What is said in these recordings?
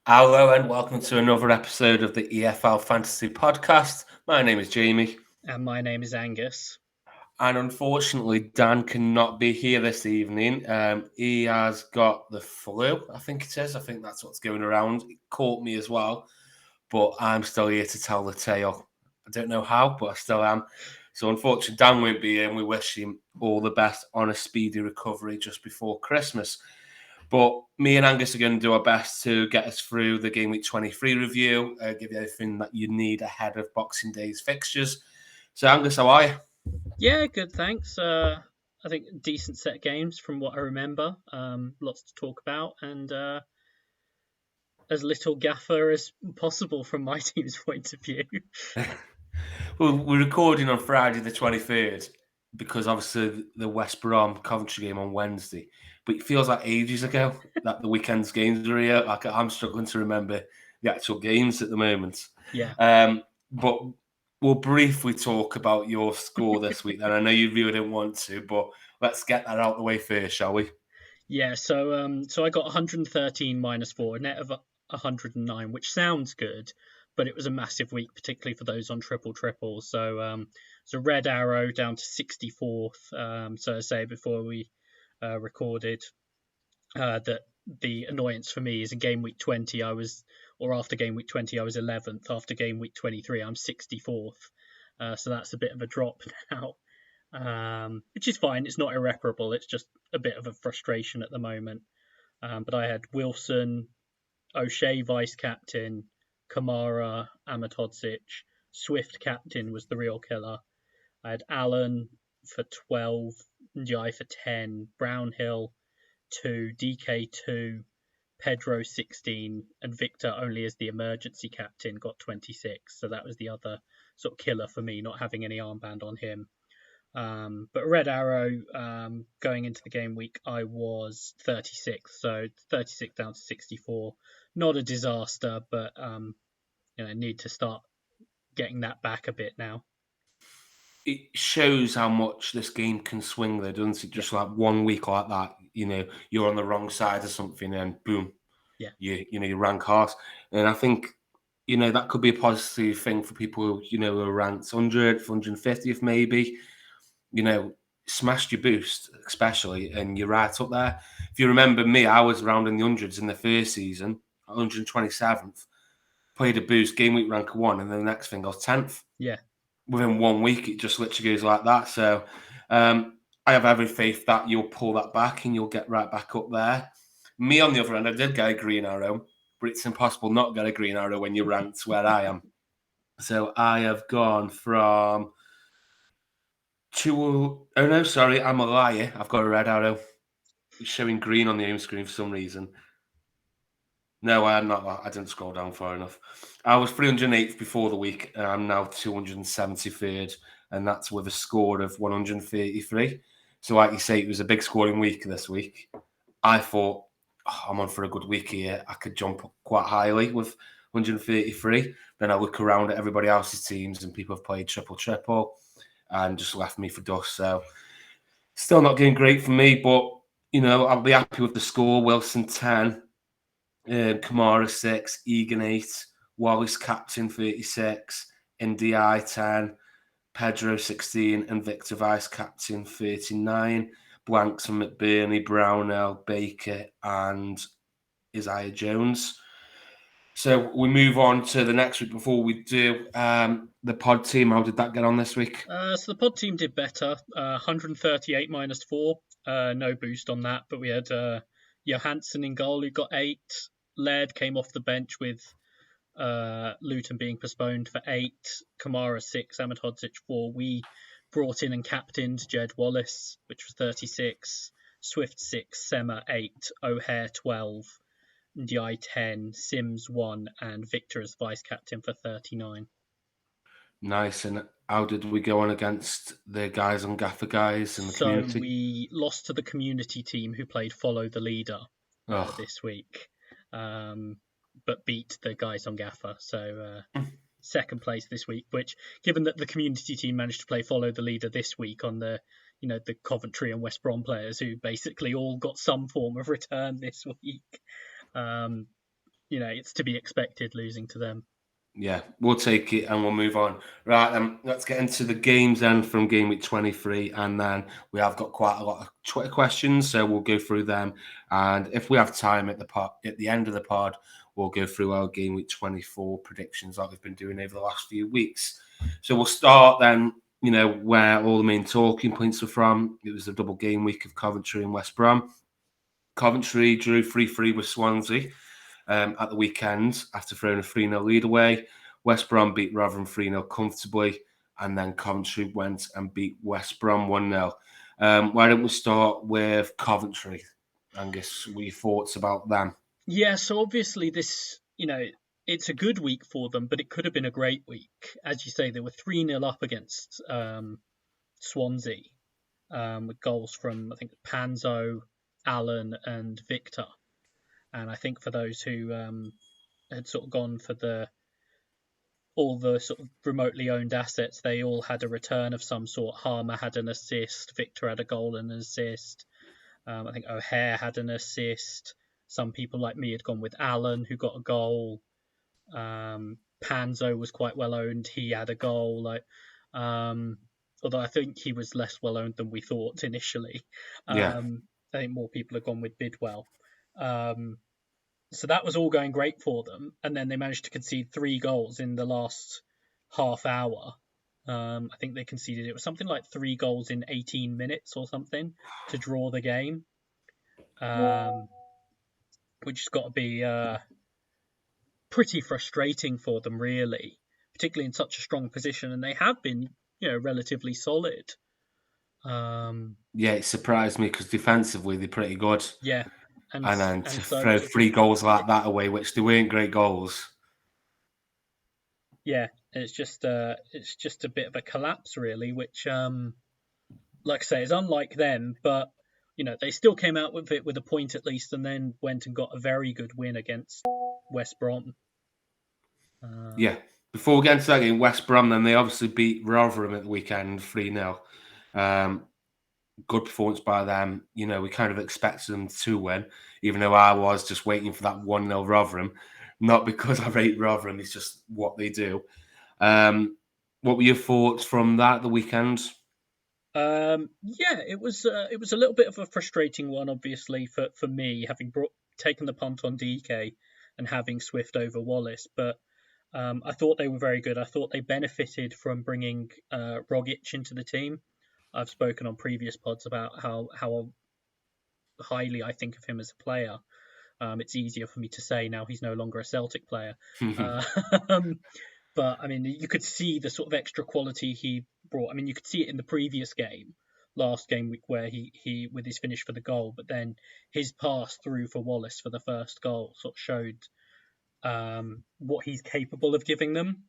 Hello and welcome to another episode of the EFL Fantasy Podcast. My name is Jamie. And my name is Angus. And unfortunately, Dan cannot be here this evening. He has got the flu, I think it is. I think that's what's going around. It caught me as well. But I'm still here to tell the tale. I don't know how, but I still am. So unfortunately, Dan won't be here, and we wish him all the best on a speedy recovery just before Christmas. But me and Angus are going to do our best to get us through the Game Week 23 review, give you everything that you need ahead of Boxing Day's fixtures. So, Angus, how are you? Yeah, good, thanks. I think decent set games from what I remember. Lots to talk about, and as little Gaffr as possible from my team's point of view. Well, we're recording on Friday the 23rd because obviously the West Brom Coventry game on Wednesday. But it feels like ages ago that the weekend's games were here. Like I'm struggling to remember the actual games at the moment. Yeah. But we'll briefly talk about your score this week. And I know you really didn't want to, but let's get that out of the way first, shall we? Yeah, so I got 113 minus 4, a net of 109, which sounds good, but it was a massive week, particularly for those on triple. So red arrow down to 64th. So I say before we recorded that the annoyance for me is in game week 20 after game week 20 I was 11th. After game week 23 I'm 64th. So that's a bit of a drop now. Which is fine. It's not irreparable. It's just a bit of a frustration at the moment. But I had Wilson, O'Shea vice captain, Kamara, Amatodzic, Swift captain was the real killer. I had Allen for 12, Ndiaye for 10, Brownhill 2, DK 2, Pedro 16, and Victor only as the emergency captain got 26. So that was the other sort of killer for me, not having any armband on him. But Red Arrow, going into the game week, I was 36, so 36 down to 64. Not a disaster, but need to start getting that back a bit now. It shows how much this game can swing, though, doesn't it? Just like 1 week like that, you're on the wrong side of something, and boom, you rank horse. And I think that could be a positive thing for people who are ranked 100th, 150th, maybe. Smashed your boost, especially, and you're right up there. If you remember me, I was around in the hundreds in the first season, 127th. Played a boost, game week rank 1, and then the next thing I was 10th. Yeah. Within 1 week, it just literally goes like that. So I have every faith that you'll pull that back and you'll get right back up there. Me, on the other hand, I did get a green arrow, but it's impossible not to get a green arrow when you're ranked where I am. So I have gone from I'm a liar. I've got a red arrow. It's showing green on the home screen for some reason. No, I had not. I didn't scroll down far enough. I was 308th before the week, and I'm now 273rd, and that's with a score of 133. So, like you say, it was a big scoring week this week. I thought, I'm on for a good week here. I could jump up quite highly with 133. Then I look around at everybody else's teams, and people have played triple, and just left me for dust. So, still not getting great for me, but I'll be happy with the score. Wilson 10. Kamara 6, Egan 8, Wallace captain 36, Ndiaye 10, Pedro 16, and Victor vice captain 39. Blanks from McBurnie, Brownell, Baker, and Isaiah Jones. So we move on to the next week. Before we do, the pod team, how did that get on this week? So the pod team did better. 138 minus 4. No boost on that, but we had Johansson in goal who got 8. Laird came off the bench with Luton being postponed for 8, Kamara 6, Amatodzic 4. We brought in and captained Jed Wallace, which was 36, Swift 6, Sema 8, O'Hare 12, Ndiaye 10, Sims 1, and Victor as vice captain for 39. Nice. And how did we go on against the guys on Gaffr guys in the community? So we lost to the community team who played Follow the Leader this week. But beat the guys on Gaffr. So second place this week, which, given that the community team managed to play Follow the Leader this week on the Coventry and West Brom players who basically all got some form of return this week. it's to be expected losing to them. Yeah, we'll take it and we'll move on. Right, let's get into the games then from game week 23, and then we have got quite a lot of Twitter questions, so we'll go through them. And if we have time at the end of the pod, we'll go through our game week 24 predictions like we've been doing over the last few weeks. So we'll start then, where all the main talking points are from. It was the double game week of Coventry and West Brom. Coventry drew 3-3 with Swansea at the weekend after throwing a 3-0 lead away. West Brom beat Rotherham 3-0 comfortably, and then Coventry went and beat West Brom 1-0. Why don't we start with Coventry? Angus, what are your thoughts about them? Yeah, so obviously this, it's a good week for them, but it could have been a great week. As you say, they were 3-0 up against Swansea with goals from, I think, Panzo, Allen, and Viktor. And I think for those who had sort of gone for all the sort of remotely owned assets, they all had a return of some sort. Harmer had an assist, Viktor had a goal and an assist. I think O'Hare had an assist. Some people like me had gone with Allen, who got a goal. Panzo was quite well owned. He had a goal. Although I think he was less well owned than we thought initially. Yeah. I think more people have gone with Bidwell. So that was all going great for them, and then they managed to concede 3 goals in the last half hour. I think they conceded, it was something like 3 goals in 18 minutes or something to draw the game, which has got to be pretty frustrating for them, really, particularly in such a strong position. And they have been, relatively solid. Yeah, it surprised me because defensively they're pretty good. Yeah, And then to so throw 3 goals like that away, which they weren't great goals. Yeah, it's just a bit of a collapse, really, which, like I say, is unlike them, but they still came out with it with a point at least, and then went and got a very good win against West Brom. Yeah. Before we get into that game, West Brom, then they obviously beat Rotherham at the weekend 3-0. Good performance by them. We kind of expected them to win, even though I was just waiting for that 1-0 Rotherham. Not because I rate Rotherham, it's just what they do. What were your thoughts from that the weekend? Yeah, it was a little bit of a frustrating one, obviously, for me, having taken the punt on DK and having Swift over Wallace, but I thought they were very good. I thought they benefited from bringing Rogic into the team. I've spoken on previous pods about how highly I think of him as a player. It's easier for me to say now he's no longer a Celtic player. But I mean, you could see the sort of extra quality he brought. I mean, you could see it in the previous game, last game week, where he with his finish for the goal, but then his pass through for Wallace for the first goal sort of showed what he's capable of giving them.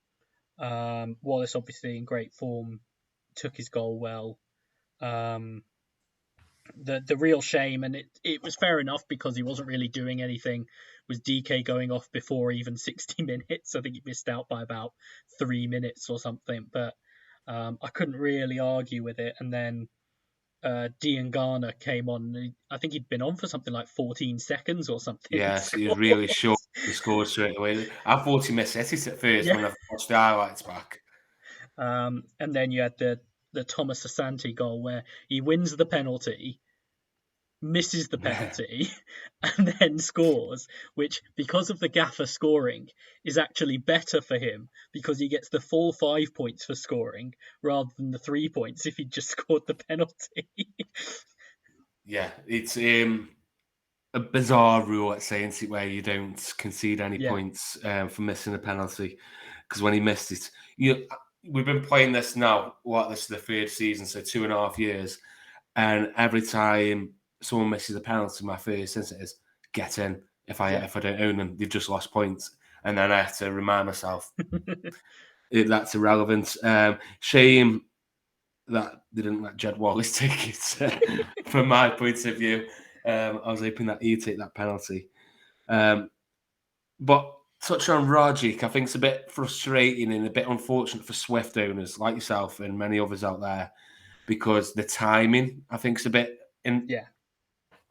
Wallace, obviously in great form, took his goal well. The real shame, and it was fair enough because he wasn't really doing anything, was DK going off before even 60 minutes. I think he missed out by about 3 minutes or something, but I couldn't really argue with it. And then Dean Garner came on. I think he'd been on for something like 14 seconds or something. Yes, he was really short. He scored straight away. I thought he missed it at first when I watched the highlights back. And then you had the Thomas Asante goal where he wins the penalty, misses the penalty, and then scores, which, because of the Gaffr scoring, is actually better for him because he gets the full 5 points for scoring rather than the 3 points if he just scored the penalty. Yeah, it's a bizarre rule at Saints where you don't concede any points for missing a penalty, because when he missed it, we've been playing this now. This is the 3rd season, so 2.5 years, and every time someone misses a penalty, my first instinct is get in. If I don't own them, they've just lost points, and then I have to remind myself that's irrelevant. Shame that they didn't let Jed Wallace take it. From my point of view, I was hoping that he'd take that penalty. But touch on Rogic, I think it's a bit frustrating and a bit unfortunate for Swift owners like yourself and many others out there, because the timing, I think, is a bit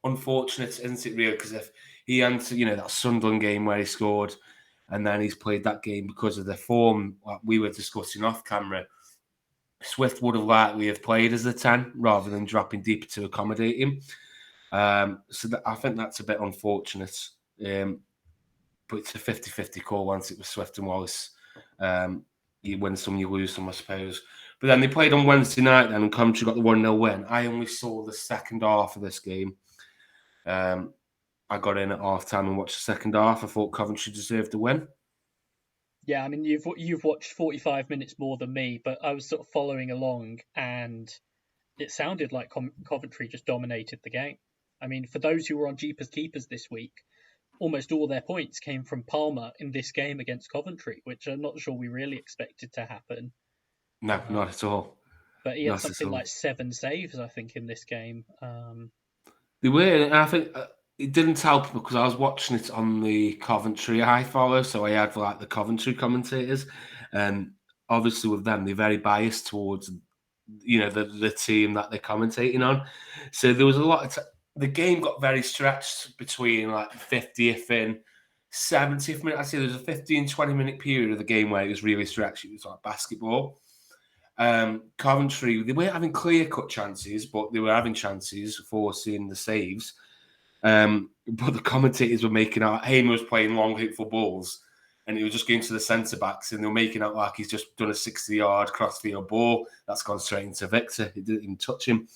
unfortunate, isn't it, really? Because if he entered, that Sunderland game where he scored, and then he's played that game because of the form, like we were discussing off camera, Swift would have likely have played as a 10 rather than dropping deeper to accommodate him. I think that's a bit unfortunate. But it's a 50-50 call once it was Swift and Wallace. You win some, you lose some, I suppose. But then they played on Wednesday night then, and Coventry got the 1-0 win. I only saw the second half of this game. I got in at half time and watched the second half. I thought Coventry deserved the win. Yeah, I mean, you've watched 45 minutes more than me, but I was sort of following along, and it sounded like Coventry just dominated the game. I mean, for those who were on Jeepers Keepers this week, almost all their points came from Palmer in this game against Coventry, which I'm not sure we really expected to happen. No, not at all. But he had something like 7 saves, I think, in this game. They were, and I think it didn't help because I was watching it on the Coventry I follow, so I had like the Coventry commentators, and obviously with them, they're very biased towards the team that they're commentating on. So there was a lot of the game got very stretched between like the 50th and 70th minute. I'd say there was a 15-20 minute period of the game where it was really stretched. It was like basketball. Coventry, they weren't having clear-cut chances, but they were having chances, forcing the saves. But the commentators were making out Hamer was playing long, hopeful balls, and he was just going to the centre-backs, and they were making out like he's just done a 60-yard cross-field ball that's gone straight into Viktor. He didn't even touch him.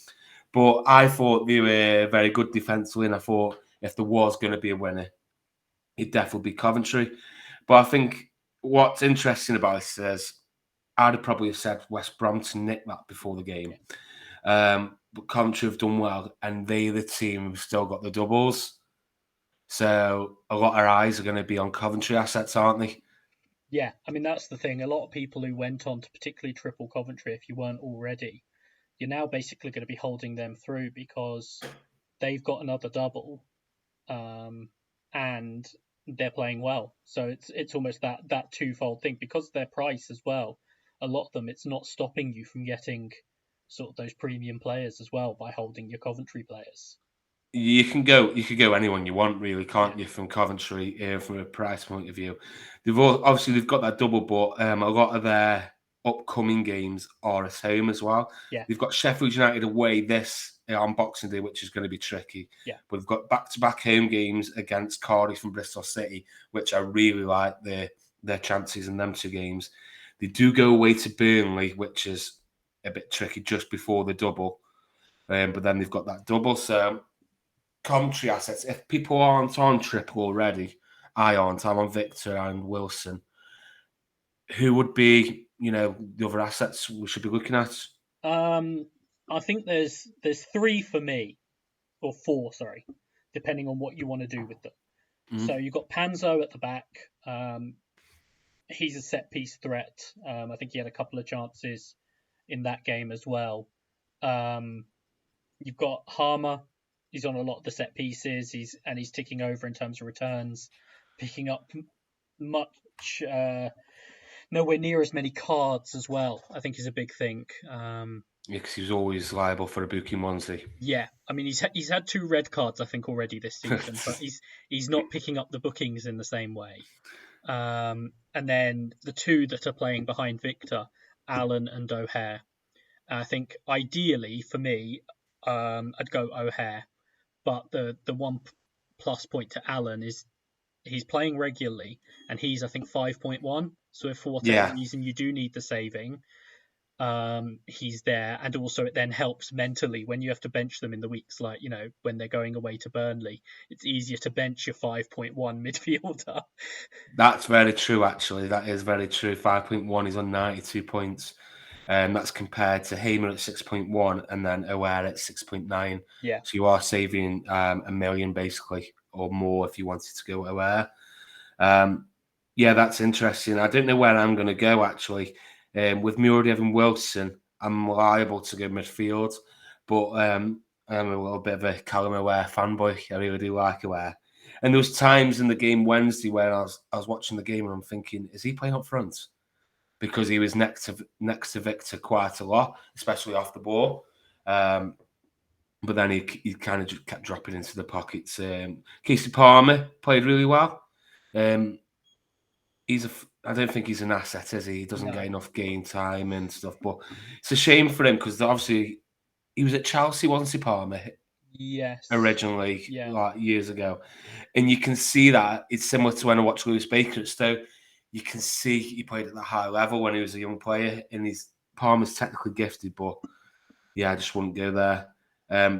But I thought they were very good defensively, and I thought if there was going to be a winner, it'd definitely be Coventry. But I think what's interesting about this is I'd have probably said West Brom to nick that before the game. But Coventry have done well, and they're the team who've still got the doubles. So a lot of eyes are going to be on Coventry assets, aren't they? Yeah, I mean, that's the thing. A lot of people who went on to particularly triple Coventry, if you weren't already, you're now basically going to be holding them through because they've got another double, and they're playing well. So it's almost that twofold thing because of their price as well. A lot of them, it's not stopping you from getting sort of those premium players as well by holding your Coventry players. You could go anyone you want, really, can't you? From Coventry, from a price point of view, they've got that double, but a lot of their upcoming games are at home as well. Yeah, They've got Sheffield United away this on Boxing Day, which is going to be tricky. yeah, but they've got back-to-back home games against Cardiff and Bristol City, which I really like their chances in them 2 games. They do go away to Burnley, which is a bit tricky just before the double, but then they've got that double, so. Coventry assets. If people aren't on triple already, I aren't. I'm on Viktor and Wilson. Who would be, the other assets we should be looking at? I think there's 3 for me, or 4, sorry, depending on what you want to do with them. Mm-hmm. So you've got Panzo at the back. He's a set piece threat. I think he had a couple of chances in that game as well. You've got Harmer. He's on a lot of the set pieces. He's ticking over in terms of returns, picking up much nowhere near as many cards as well. I think is a big thing. Because he was always liable for a booking, wasn't he? Yeah, I mean he's had 2 red cards I think already this season, but he's not picking up the bookings in the same way. And then the 2 that are playing behind Viktor, Allen and O'Hare. I think ideally for me, I'd go O'Hare. But the one plus point to Allen is he's playing regularly, and he's I think 5.1. So if for whatever reason you do need the saving, he's there, and also it then helps mentally when you have to bench them in the weeks like when they're going away to Burnley. It's easier to bench your 5.1 midfielder. That's very true. Actually, that is very true. 5.1 is on 92 points. That's compared to Hamer at 6.1 and then Aware at 6.9. Yeah. So you are saving $1 million basically, or more if you wanted to go Aware. Yeah, that's interesting. I don't know where I'm going to go actually. With me already having Wilson, I'm liable to go midfield, but I'm a little bit of a Callum Aware fanboy. I really do like Aware. And there was times in the game Wednesday where I was watching the game and I'm thinking, is he playing up front? Because he was next to Viktor quite a lot, especially off the ball. but then he kind of just kept dropping into the pockets. Casey Palmer played really well. I don't think he's an asset, is he? He doesn't get No. enough game time and stuff. But it's a shame for him because obviously he was at Chelsea, wasn't he, Palmer, Yes. originally, Yeah. like years ago. And you can see that it's similar to when I watched Lewis Baker at Stoke. You can see he played at the high level when he was a young player, and Palmer's technically gifted, but yeah, I just wouldn't go there.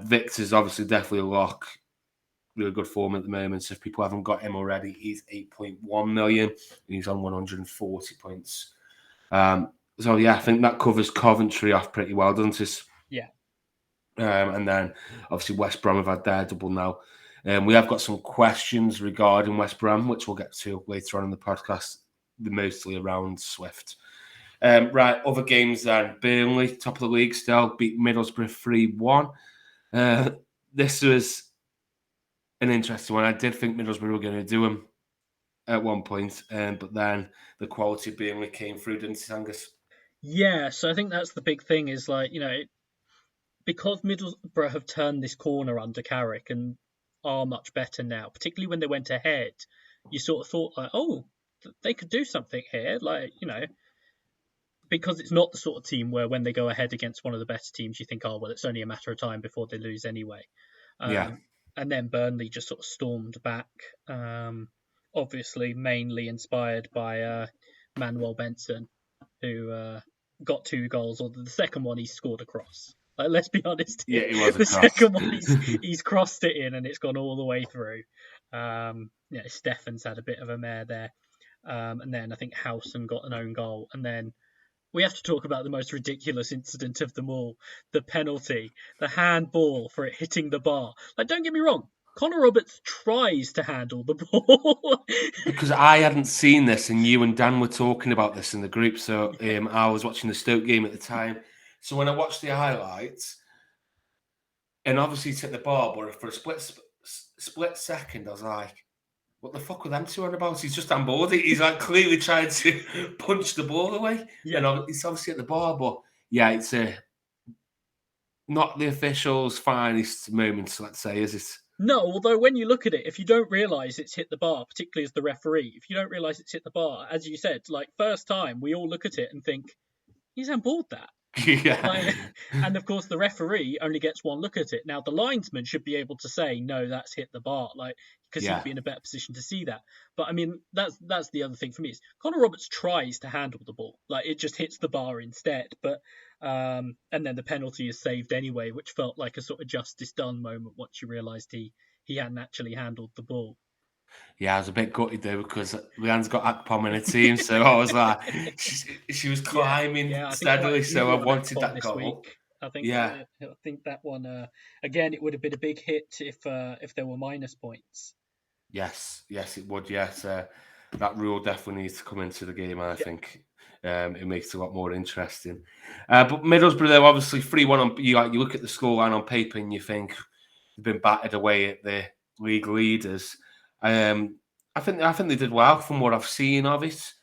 Victor's obviously definitely a lock. Really good form at the moment. So if people haven't got him already, he's 8.1 million and he's on 140 points. So yeah, I think that covers Coventry off pretty well, doesn't it? Yeah. And then obviously West Brom have had their double now. We have got some questions regarding West Brom, which we'll get to later on in the podcast, mostly around Swift. Right, other games then. Burnley, top of the league still, beat Middlesbrough 3-1. This was an interesting one. I did think Middlesbrough were going to do them at one point, but then the quality of Burnley came through, didn't it, Angus? Yeah. So I think that's the big thing is because Middlesbrough have turned this corner under Carrick and are much better now, particularly when they went ahead, you sort of thought like, oh, they could do something here, because it's not the sort of team where when they go ahead against one of the better teams, you think, oh, well, it's only a matter of time before they lose anyway. Yeah. And then Burnley just sort of stormed back, obviously mainly inspired by Manuel Benson, who got 2 goals. Or the second one, he scored a cross. Like, let's be honest Yeah, here. it was a The cross. second one, he's crossed it in, and it's gone all the way through. Steffen's had a bit of a mare there. And then I think Howson got an own goal. And then we have to talk about the most ridiculous incident of them all, the penalty, the handball for it hitting the bar. Like, don't get me wrong, Connor Roberts tries to handle the ball. Because I hadn't seen this, and you and Dan were talking about this in the group. So I was watching the Stoke game at the time. So when I watched the highlights, and obviously he's hit the bar, but for a split second, I was like, what the fuck were them two on about? He's just on board. He's like clearly trying to punch the ball away. Yeah. And he's obviously at the bar, but yeah, it's not the officials' finest moments, let's say, is it? No, although when you look at it, if you don't realise it's hit the bar, particularly as the referee, if you don't realise it's hit the bar, as you said, like first time, we all look at it and think, he's handballed that. Yeah. And of course, the referee only gets one look at it. Now, the linesman should be able to say, no, that's hit the bar, because he'd Yeah. be in a better position to see that. But I mean, that's the other thing for me is Connor Roberts tries to handle the ball, like it just hits the bar instead. But and then the penalty is saved anyway, which felt like a sort of justice done moment once you realised he hadn't actually handled the ball. Yeah, I was a bit gutted though because Leanne's got Akpom in her team, so I was like, she was climbing Yeah. I think quite a steadily, few so I were on wanted Akpom that this goal. week. Yeah, I think that one again. It would have been a big hit if there were minus points. yes, it would. Yes, that rule definitely needs to come into the game. I Yeah. think it makes it a lot more interesting. But Middlesbrough, though, obviously 3-1 on. You look at the scoreline on paper and you think they've been battered away at the league leaders. I think they did well from what I've seen of it.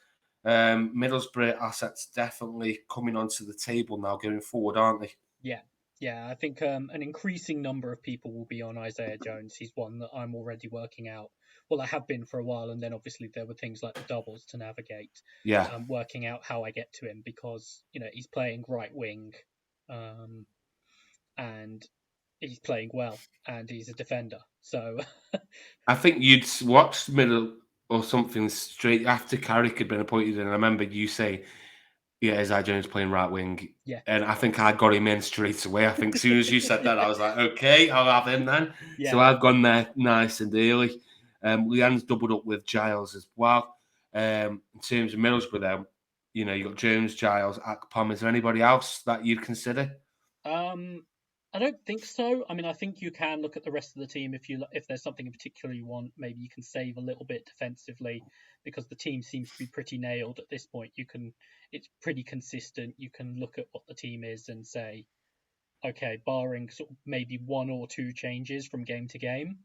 Middlesbrough assets definitely coming onto the table now going forward, aren't they? Yeah, yeah. I think an increasing number of people will be on Isaiah Jones. He's one that I'm already working out. Well, I have been for a while, and then obviously there were things like the doubles to navigate, Yeah, working out how I get to him because he's playing right wing, um, and he's playing well, and he's a defender. So I think you'd watched Middle or something straight after Carrick had been appointed, and I remember you saying, "Yeah, Isaiah Jones playing right wing," yeah, and I think I got him in straight away. I think as soon as you said that, I was like, "Okay, I'll have him then." So yeah. I've gone there nice and early. Leanne's doubled up with Giles as well. In terms of Middlesbrough, though, you got Jones, Giles, Akpom. Is there anybody else that you'd consider? Um, I don't think so. I mean, I think you can look at the rest of the team if there's something in particular you want. Maybe you can save a little bit defensively because the team seems to be pretty nailed at this point. It's pretty consistent. You can look at what the team is and say, okay, barring sort of maybe one or two changes from game to game,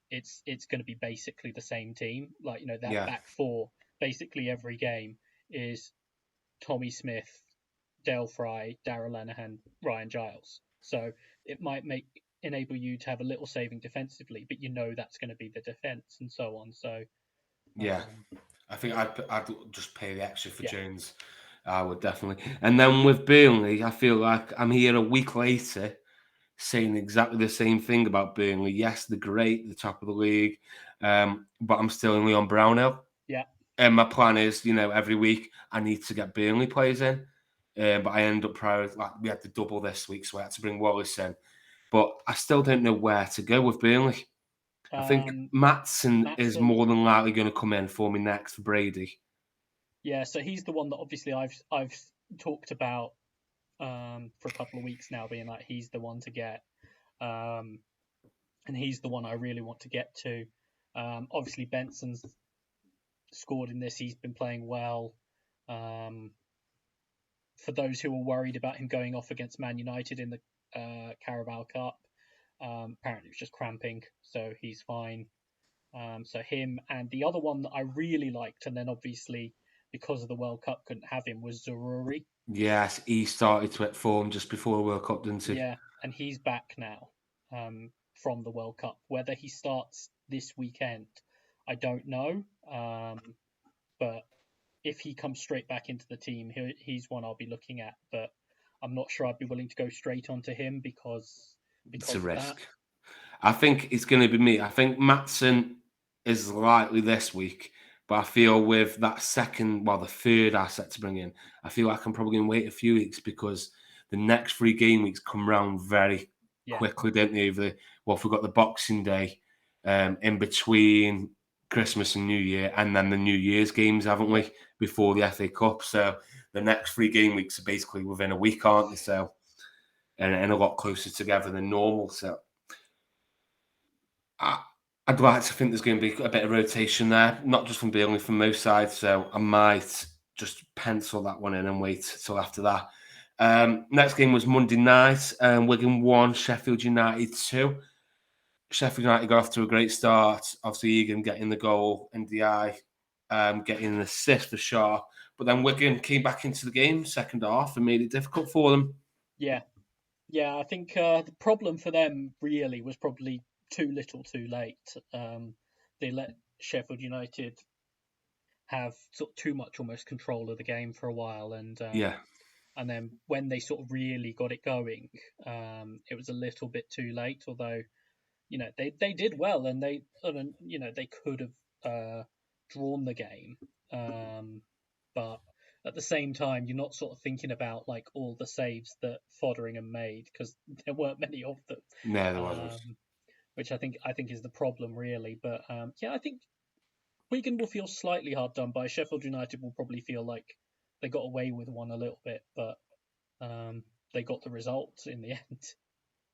it's going to be basically the same team. Like that Yeah. back four, basically every game is Tommy Smith, Dale Fry, Darrell Lenihan, Ryan Giles. So it enable you to have a little saving defensively, but that's going to be the defence and so on. So Yeah, I think I'd just pay the extra for yeah, Jones. I would definitely. And then with Burnley, I feel like I'm here a week later saying exactly the same thing about Burnley. Yes, they're great, the top of the league, but I'm still in Leon Brownhill. yeah, And my plan is, every week I need to get Burnley players in. But I end up like we had the double this week, so I had to bring Wallace in. But I still don't know where to go with Burnley. I think Maatsen is Maatsen. more than likely going to come in for me next for Brady. Yeah, so he's the one that obviously I've talked about for a couple of weeks now, being like he's the one to get, and he's the one I really want to get to. Obviously Benson's scored in this; he's been playing well. For those who are worried about him going off against Man United in the Carabao Cup, apparently it was just cramping, so he's fine. So him, and the other one that I really liked, and then obviously because of the World Cup couldn't have him, was Zaruri. Yes, he started to hit form just before the World Cup, didn't he? Yeah, and he's back now from the World Cup. Whether he starts this weekend, I don't know. But if he comes straight back into the team, he's one I'll be looking at. But I'm not sure I'd be willing to go straight onto him because It's a of that. risk. I think it's going to be me. I think Maatsen is likely this week, but I feel with that the third asset to bring in, I feel like I'm probably going to wait a few weeks because the next 3 game weeks come round very Yeah, quickly, don't they? If we've got the Boxing Day in between Christmas and New Year, and then the New Year's games, haven't yeah, we? Before the FA Cup, so the next 3 game weeks are basically within a week, aren't they? So and a lot closer together than normal. So I'd like to think there's going to be a bit of rotation there, not just from Burnley, from most sides. So I might just pencil that one in and wait till after that. Next game was Monday night. Wigan 1, Sheffield United 2. Sheffield United got off to a great start. Obviously, Egan getting the goal, NDI getting an assist for Shaw. But then Wigan came back into the game second half and made it difficult for them. yeah. Yeah, I think the problem for them really was probably too little, too late. They let Sheffield United have sort of too much almost control of the game for a while, Yeah. and then when they sort of really got it going, it was a little bit too late. Although they did well, and they could have drawn the game, but at the same time, you're not sort of thinking about like all the saves that Fotheringham made because there weren't many of them, No, there wasn't. which I think is the problem really. But yeah, I think Wigan will feel slightly hard done by. Sheffield United will probably feel like they got away with one a little bit, but they got the result in the end.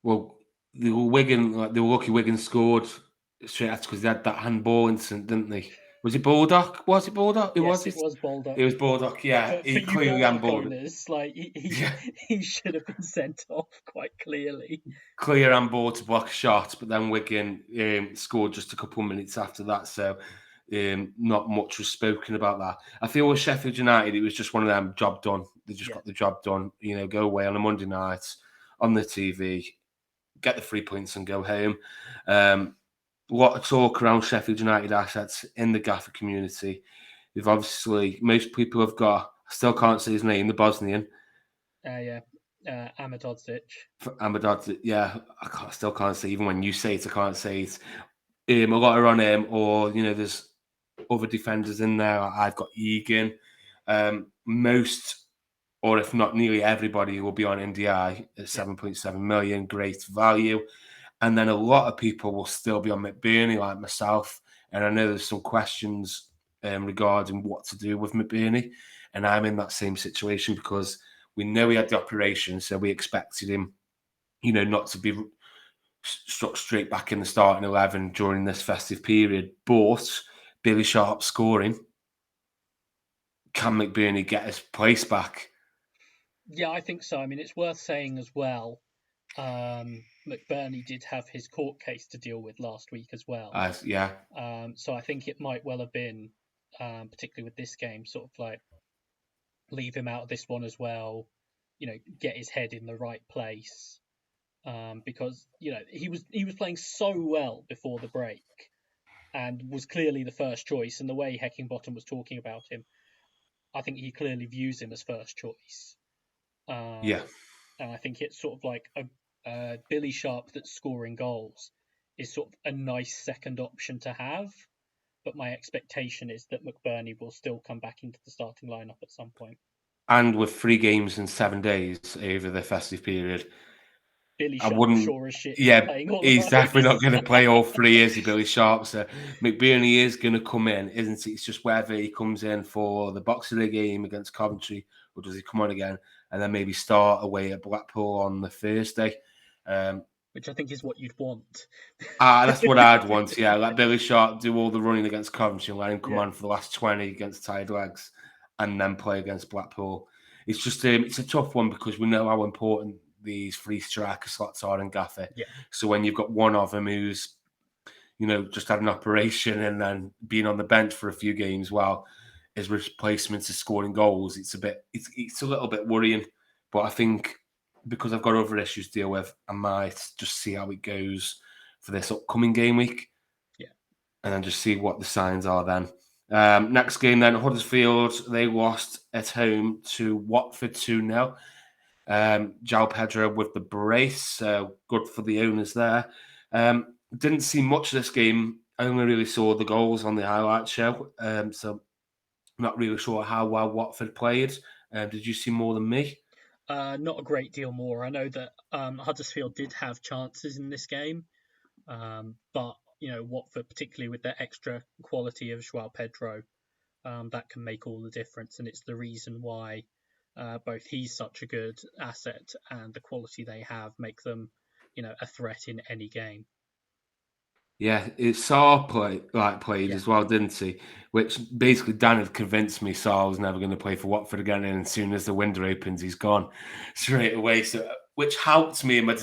Well, they were lucky Wigan scored straight after because they had that handball incident, didn't they? Was it Baldock? Was it Baldock? Who was Yes, it it? was Baldock. It was Baldock, yeah. For He you clearly Baldock handballed it. owners, like he Yeah. he should have been sent off quite clearly. Clear handball to block a shot, but then Wigan scored just a couple of minutes after that, so not much was spoken about that. I feel with Sheffield United, it was just one of them, job done. They just Yeah, got the job done. Go away on a Monday night on the TV, get the 3 points and go home. A lot of talk around Sheffield United assets in the Gaffr community. They've obviously, most people have got, I still can't say his name, the Bosnian. yeah, Amadodzic. Ahmedad, yeah, still can't say, even when you say it, I can't say it. A lot are on him, or, there's other defenders in there. I've got Egan. Most, or if not nearly everybody, will be on NDI at Yeah, 7.7 million, great value. And then a lot of people will still be on McBurnie, like myself. And I know there's some questions regarding what to do with McBurnie. And I'm in that same situation because we know he had the operation, so we expected him, not to be struck straight back in the starting 11 during this festive period. But Billy Sharp scoring, can McBurnie get his place back? yeah, I think so. I mean, it's worth saying as well. McBurnie did have his court case to deal with last week as well. Yeah. So I think it might well have been, particularly with this game, sort of like leave him out of this one as well. Get his head in the right place. because he was playing so well before the break and was clearly the first choice. And the way Heckingbottom was talking about him, I think he clearly views him as first choice. Yeah. And I think it's sort of like a Billy Sharp that's scoring goals is sort of a nice second option to have. But my expectation is that McBurnie will still come back into the starting lineup at some point. And with 3 games in 7 days over the festive period, Billy I Sharp wouldn't. sure as shit is Yeah, playing all of he's definitely not those. going to play all 3, is he, Billy Sharp? So McBurnie is going to come in, isn't he? It's just whether he comes in for the Boxing Day game against Coventry, or does he come on again and then maybe start away at Blackpool on the Thursday? Which I think is what you'd want. That's what I'd want. Yeah, let Billy Sharp do all the running against Coventry and let him come Yeah. on for the last 20 against tired legs, and then play against Blackpool. It's just it's a tough one because we know how important these 3 striker slots are in Gaffr. Yeah. So when you've got one of them who's just had an operation and then being on the bench for a few games while his replacement is scoring goals, it's a little bit worrying. But I think because I've got other issues to deal with, I might just see how it goes for this upcoming game week. Yeah. And then just see what the signs are then. Next game then, Huddersfield, they lost at home to Watford 2-0. João Pedro with the brace, so good for the owners there. Didn't see much of this game. I only really saw the goals on the highlight show, so not really sure how well Watford played. Did you see more than me? Not a great deal more. I know that Huddersfield did have chances in this game, but Watford, particularly with their extra quality of João Pedro, that can make all the difference, and it's the reason why both he's such a good asset and the quality they have make them, a threat in any game. Yeah, Saar played Yeah, as well, didn't he? Which basically Dan had convinced me Saar was never going to play for Watford again, and as soon as the window opens, he's gone straight away. So, which helped me in my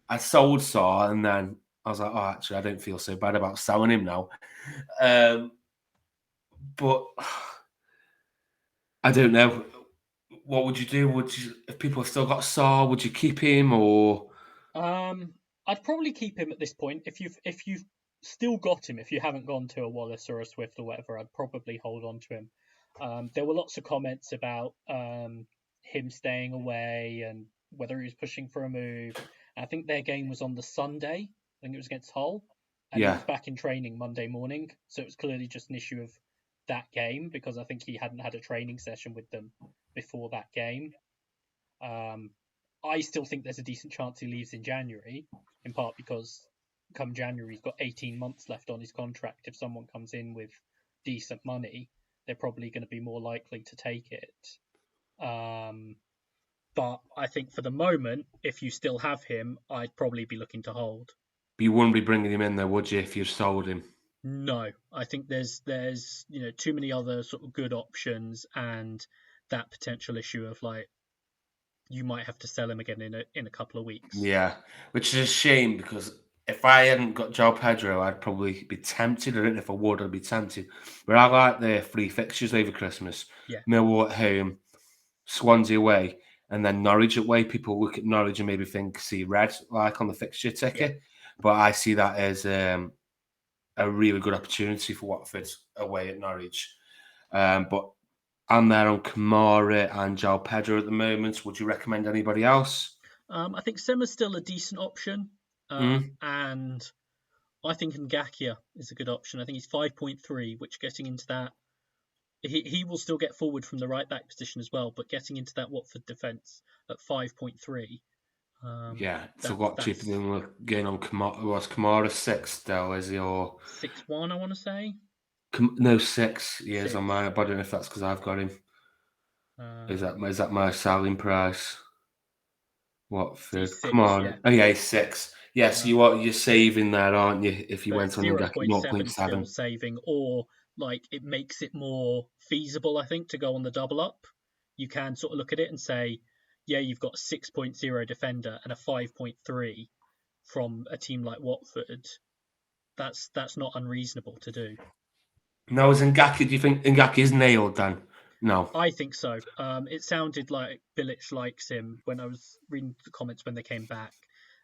I sold Saar, and then I was like, oh, actually, I don't feel so bad about selling him now. But I don't know. What would you do? If people have still got Saar, would you keep him or? I'd probably keep him at this point. If you've still got him, if you haven't gone to a Wallace or a Swift or whatever, I'd probably hold on to him. There were lots of comments about him staying away and whether he was pushing for a move. I think their game was on the Sunday. I think it was against Hull, and he Yeah. was back in training Monday morning. So it was clearly just an issue of that game because I think he hadn't had a training session with them before that game. I still think there's a decent chance he leaves in January, in part because come January he's got 18 months left on his contract. If someone comes in with decent money, they're probably going to be more likely to take it. But I think for the moment, if you still have him, I'd probably be looking to hold. But you wouldn't be bringing him in there, would you, if you sold him? No, I think there's too many other sort of good options and that potential issue of like you might have to sell him again in a couple of weeks. Yeah, which is a shame because if I hadn't got João Pedro, I'd probably be tempted. I don't know if I would, I'd be tempted. But I like the 3 fixtures over Christmas. Yeah. Millwall at home, Swansea away, and then Norwich away. People look at Norwich and maybe see red, like on the fixture ticket. Yeah. But I see that as a really good opportunity for Watford away at Norwich. But I'm there on Kamara and João Pedro at the moment. Would you recommend anybody else? I think Sema's still a decent option, and I think Ngakia is a good option. I think he's 5.3, which getting into that, he will still get forward from the right back position as well, but getting into that Watford defence at 5.3. Yeah, it's a lot cheaper than we're getting on Kamara. Was Kamara 6 still, is he? Or 6-1, I want to say. No, 6 years on mine. I don't know if that's because I've got him. Is that my selling price? Watford. Come on. Yeah. Oh yeah, he's 6. Yes, you're saving there, aren't you? If you went on 0.7 still saving, or like it makes it more feasible, I think, to go on the double up. You can sort of look at it and say, yeah, you've got 6.0 defender and a 5.3 from a team like Watford. That's not unreasonable to do. No, is Ngaki? Do you think Ngaki is nailed then? No. I think so. It sounded like Bilic likes him when I was reading the comments when they came back,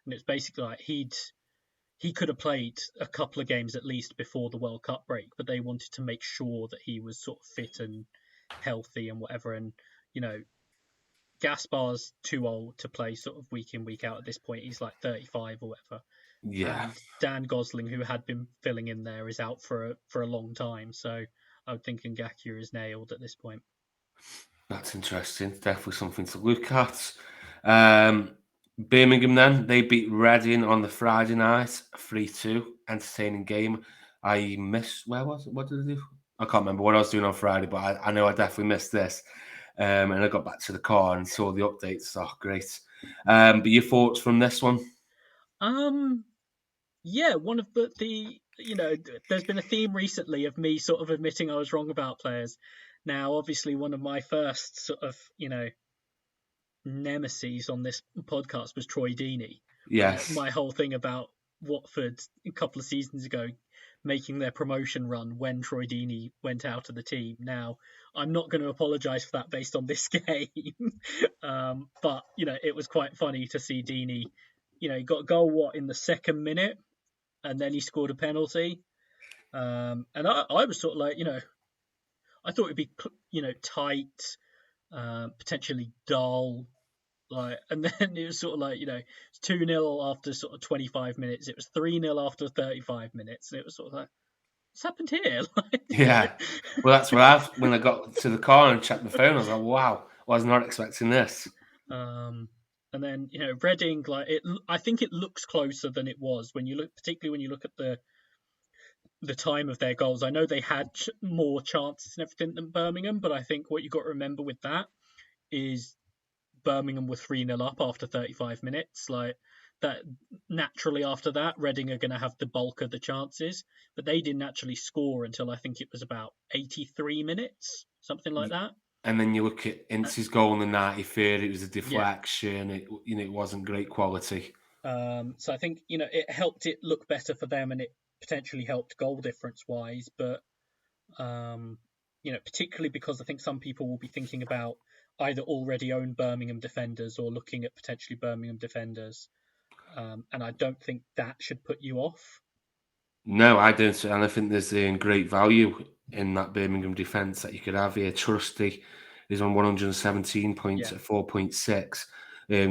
and it's basically like he could have played a couple of games at least before the World Cup break, but they wanted to make sure that he was sort of fit and healthy and whatever. And you know, Gaspar's too old to play sort of week in week out at this point. He's like 35 or whatever. Yeah. And Dan Gosling, who had been filling in there, is out for a long time. So I would think Ngakia is nailed at this point. That's interesting. Definitely something to look at. Um, Birmingham then, they beat Reading on the Friday night, 3-2. Entertaining game. I missed, where was it? What did I do? I can't remember what I was doing on Friday, but I know I definitely missed this. And I got back to the car and saw the updates. Oh, great. But your thoughts from this one? Yeah, one of the you know, there's been a theme recently of me sort of admitting I was wrong about players. Now, obviously, one of my first sort of nemesis on this podcast was Troy Deeney. Yes. My whole thing about Watford a couple of seasons ago making their promotion run when Troy Deeney went out of the team. Now, I'm not going to apologise for that based on this game, but it was quite funny to see Deeney. He got a goal in the second minute, and then he scored a penalty. And I was sort of like, I thought it'd be tight, potentially dull. And then it was sort of like, it's 2-0 after sort of 25 minutes. It was 3-0 after 35 minutes. And it was sort of like, what's happened here? Yeah. Well, that's what when I got to the car and checked my phone, I was like, wow, I was not expecting this. And then, Reading, I think it looks closer than it was particularly when you look at the time of their goals. I know they had more chances and everything than Birmingham, but I think what you got to remember with that is Birmingham were 3-0 up after 35 minutes. Like that, naturally after that, Reading are going to have the bulk of the chances, but they didn't actually score until I think it was about 83 minutes, something like that. And then you look at Ince's goal in the 93rd, it was a Yeah. deflection, it wasn't great quality. So I think, it helped it look better for them, and it potentially helped goal difference wise, but particularly because I think some people will be thinking about either already owned Birmingham defenders or looking at potentially Birmingham defenders. And I don't think that should put you off. No, I don't. And I think there's great value in that Birmingham defence that you could have here. Trusty is on 117 points at 4.6.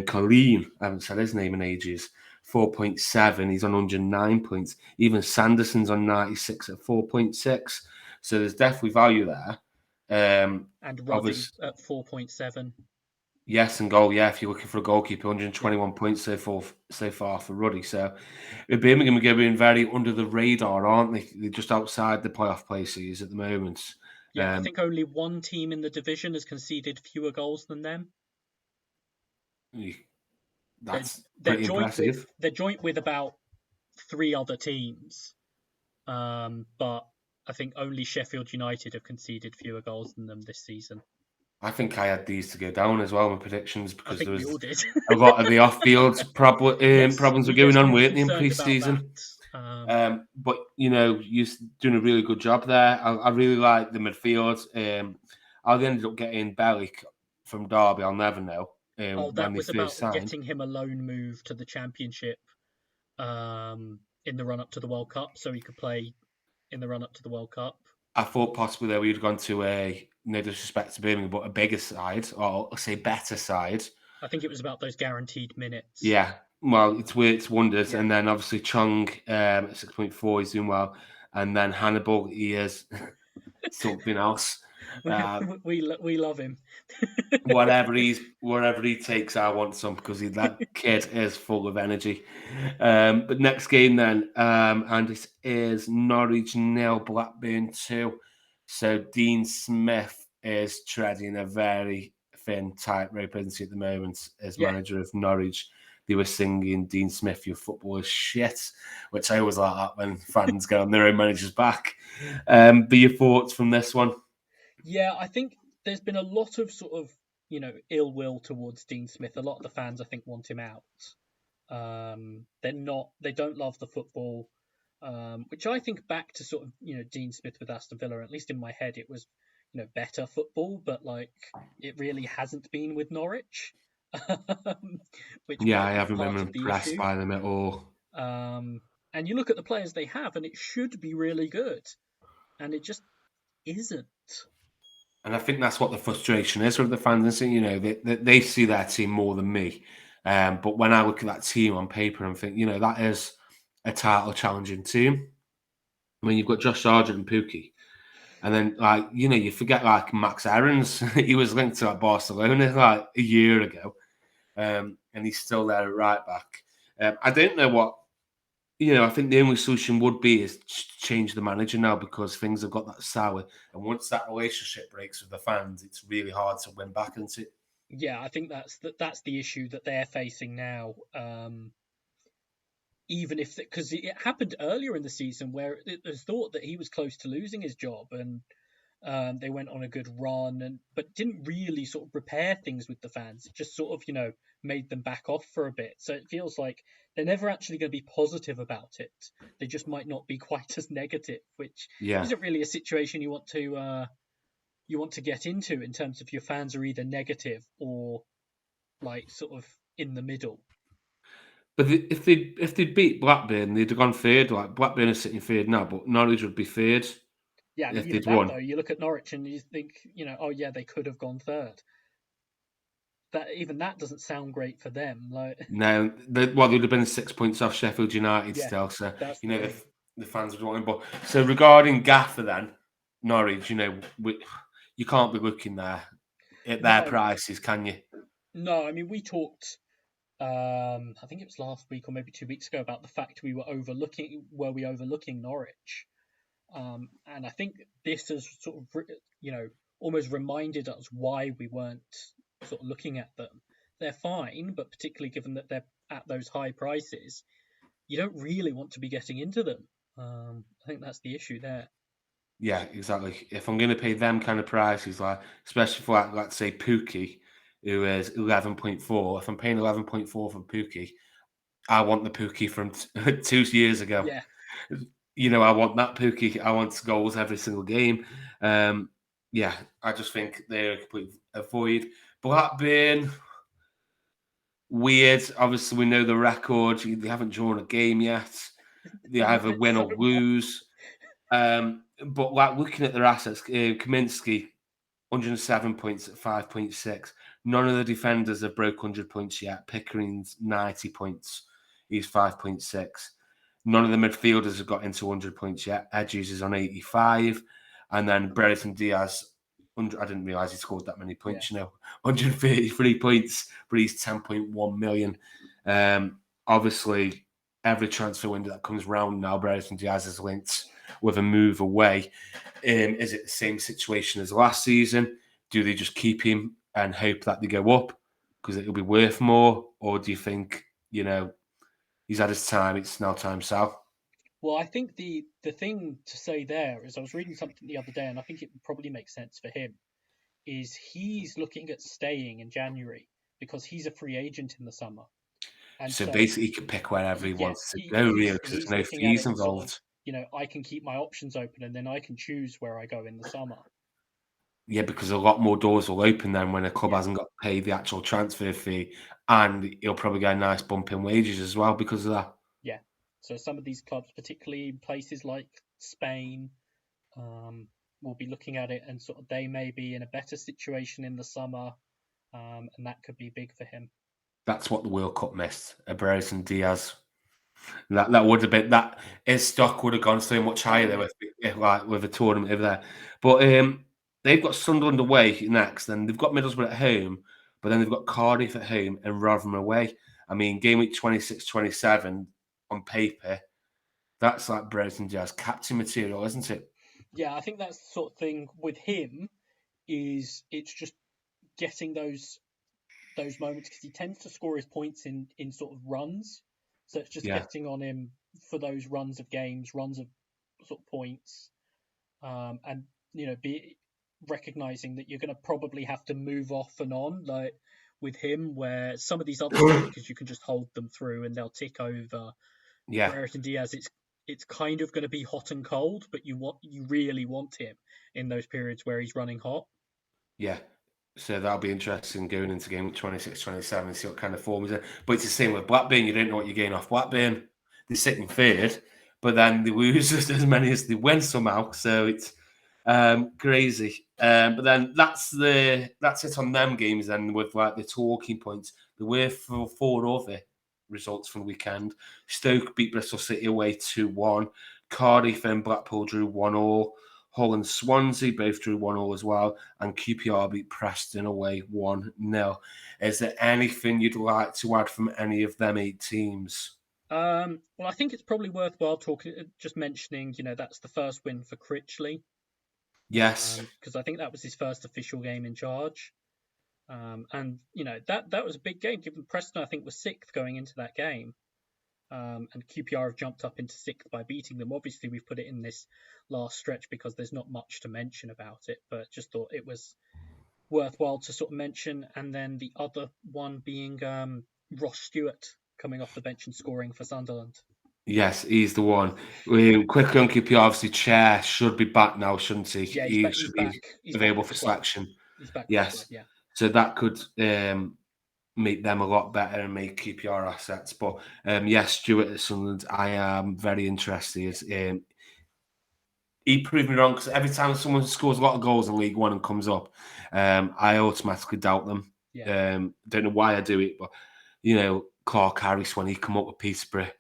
Colleen, I haven't said his name in ages, 4.7. He's on 109 points. Even Sanderson's on 96 at 4.6. So there's definitely value there. And Ruddy at 4.7. Yes, and goal. Yeah, if you're looking for a goalkeeper, 121 points so far for Ruddy. So Birmingham are going very under the radar, aren't they? They're just outside the playoff places at the moment. Yeah, I think only one team in the division has conceded fewer goals than them. That's pretty impressive. They're joint with about 3 other teams, but I think only Sheffield United have conceded fewer goals than them this season. I think I had these to go down as well in predictions because there was we all did. a lot of the off-field problems were going on, weren't they, in pre-season? But you're doing a really good job there. I really like the midfield. I ended up getting Bellick from Derby. I'll never know. That was about getting him a loan move to the Championship in the run-up to the World Cup, so he could play in the run-up to the World Cup. I thought possibly that we'd gone to no disrespect to Birmingham, but a bigger side, or say better side. I think it was about those guaranteed minutes. Yeah, well, it's wonders. Yeah. And then obviously Chung at 6.4, he's doing well. And then Hannibal, he is something else. We love him. wherever he takes, I want some because that kid is full of energy. But next game then, and it is Norwich 0, Blackburn 2. So Dean Smith is treading a very thin tightrope, isn't he, at the moment as manager of Norwich. They were singing Dean Smith, your football is shit, which I always like that when fans get on their own manager's back. But your thoughts from this one? Yeah, I think there's been a lot of sort of, ill will towards Dean Smith. A lot of the fans, I think, want him out. They don't love the football, which I think back to sort of, Dean Smith with Aston Villa, at least in my head, it was, better football, but like it really hasn't been with Norwich, which Yeah, might I be haven't been part of the impressed issue. by them at all. And you look at the players they have, and it should be really good, and it just isn't. And I think that's what the frustration is with the fans. And, they see their team more than me. But when I look at that team on paper and think, that is a title challenging team. I mean, you've got Josh Sargent and Pookie. And then, you forget Max Aarons. He was linked to Barcelona like a year ago. And he's still there at right back. I don't know what, I think the only solution would be is change the manager now, because things have got that sour. And once that relationship breaks with the fans, it's really hard to win back, isn't it? Yeah, I think that's the issue that they're facing now. Even if, because it happened earlier in the season where it was thought that he was close to losing his job, and they went on a good run, but didn't really sort of repair things with the fans. It just sort of made them back off for a bit. So it feels like they're never actually going to be positive about it. They just might not be quite as negative, which Yeah. isn't really a situation you want to get into, in terms of your fans are either negative or like sort of in the middle. But if they beat Blackburn, they'd have gone third. Like Blackburn are sitting third now, but Norwich would be third Yeah, I mean, if even they'd that won. though, you look at Norwich and you think, oh yeah, they could have gone third. That even that doesn't sound great for them. Like, No, they'd have been 6 points off Sheffield United yeah, still. So that's the the thing. the fans would want him. But so regarding Gaffr, then Norwich, you can't be looking there at their No, prices, can you? no. I mean, we talked. I think it was last week or maybe 2 weeks ago about the fact were we overlooking Norwich? And I think this has sort of almost reminded us why we weren't sort of looking at them. They're fine, but particularly given that they're at those high prices, you don't really want to be getting into them. I think that's the issue there. Yeah, exactly. If I'm going to pay them kind of prices, like especially for let's say Pookie, who is 11.4. If I'm paying 11.4 for Pookie, I want the Pookie from 2 years ago. Yeah, I want that Pookie. I want goals every single game. Um, yeah, I just think they're a complete avoid. Blackburn, weird. Obviously, we know the record. They haven't drawn a game yet. They and either that's win so or lose. But like looking at their assets, Kaminsky, 107 points at 5.6. None of the defenders have broke 100 points yet. Pickering's 90 points. He's 5.6. None of the midfielders have got into 100 points yet. Edges is on 85. And then Brereton Diaz, I didn't realise he scored that many yeah, points, 133 points, but he's 10.1 million. Obviously, every transfer window that comes round now, Brereton Diaz is linked with a move away. Is it the same situation as last season? Do they just keep him and hope that they go up because it'll be worth more? Or do you think, he's had his time, it's now time south? Well, I think the thing to say there is, I was reading something the other day, and I think it would probably make sense for him. Is he's looking at staying in January because he's a free agent in the summer, and So so basically, he can pick wherever he yeah, wants to he, go, really, he's because there's he's no looking at fees it as sort of, involved. I can keep my options open, and then I can choose where I go in the summer. Yeah, because a lot more doors will open then when a club Yeah, hasn't got to pay the actual transfer fee, and he'll probably get a nice bump in wages as well because of that. yeah. So some of these clubs, particularly in places like Spain, um, will be looking at it, and sort of they may be in a better situation in the summer, and that could be big for him. That's what the World Cup missed. A Brereton Diaz. That would have been that his stock would have gone so much Oh higher there yeah, with a tournament over there. But they've got Sunderland away next, and they've got Middlesbrough at home, but then they've got Cardiff at home and Rotherham away. I mean, game week 26, 27 on paper, that's like Brereton Diaz captain material, isn't it? yeah. I think that's the sort of thing with him. Is it's just getting those moments, because he tends to score his points in sort of runs. So it's just Yeah. getting on him for those runs of games, runs of sort of points, and be recognizing that you're going to probably have to move off and on, like with him, where some of these other strikers you can just hold them through and they'll tick over. Yeah. Brereton Diaz, it's kind of going to be hot and cold, but you really want him in those periods where he's running hot. Yeah. So that'll be interesting going into game 26, 27, see what kind of form he's in. But it's the same with Blackburn. You don't know what you're getting off Blackburn. They're sitting third, but then they lose as many as they win somehow. So it's crazy. But then that's it on them games. Then with like the talking points, there were four other results from the weekend. Stoke beat Bristol City away 2-1. Cardiff and Blackpool drew 1-1. Hull and Swansea both drew 1-1 as well, and QPR beat Preston away 1-0. Is there anything you'd like to add from any of them 8 teams? Well, I think it's probably worthwhile just mentioning, that's the first win for Critchley. Yes. Because I think that was his first official game in charge. And, that was a big game, given Preston, I think, was 6th going into that game. And QPR have jumped up into 6th by beating them. Obviously, we've put it in this last stretch because there's not much to mention about it, but just thought it was worthwhile to sort of mention. And then the other one being Ross Stewart coming off the bench and scoring for Sunderland. Yes, he's the one. Quickly on QPR, obviously, Chair should be back now, shouldn't he? Yeah, He should be available for selection. He's back. Yes. Yeah. So that could make them a lot better and make QPR assets. But yes, Stewart at Sunderland, I am very interested. He proved me wrong because every time someone scores a lot of goals in League One and comes up, I automatically doubt them. Yeah. Don't know why I do it, but Clark Harris when he come up with Peterborough,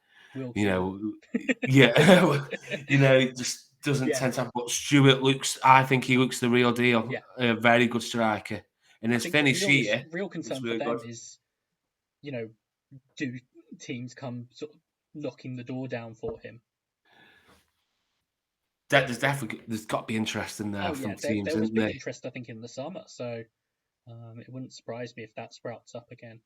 yeah, it just doesn't tend to have. But Stewart I think he looks the real deal. Yeah. A very good striker. And his finish here, real concern for them is, do teams come sort of knocking the door down for him? There's got to be interest in there from teams. There was big interest, I think, in the summer. So it wouldn't surprise me if that sprouts up again.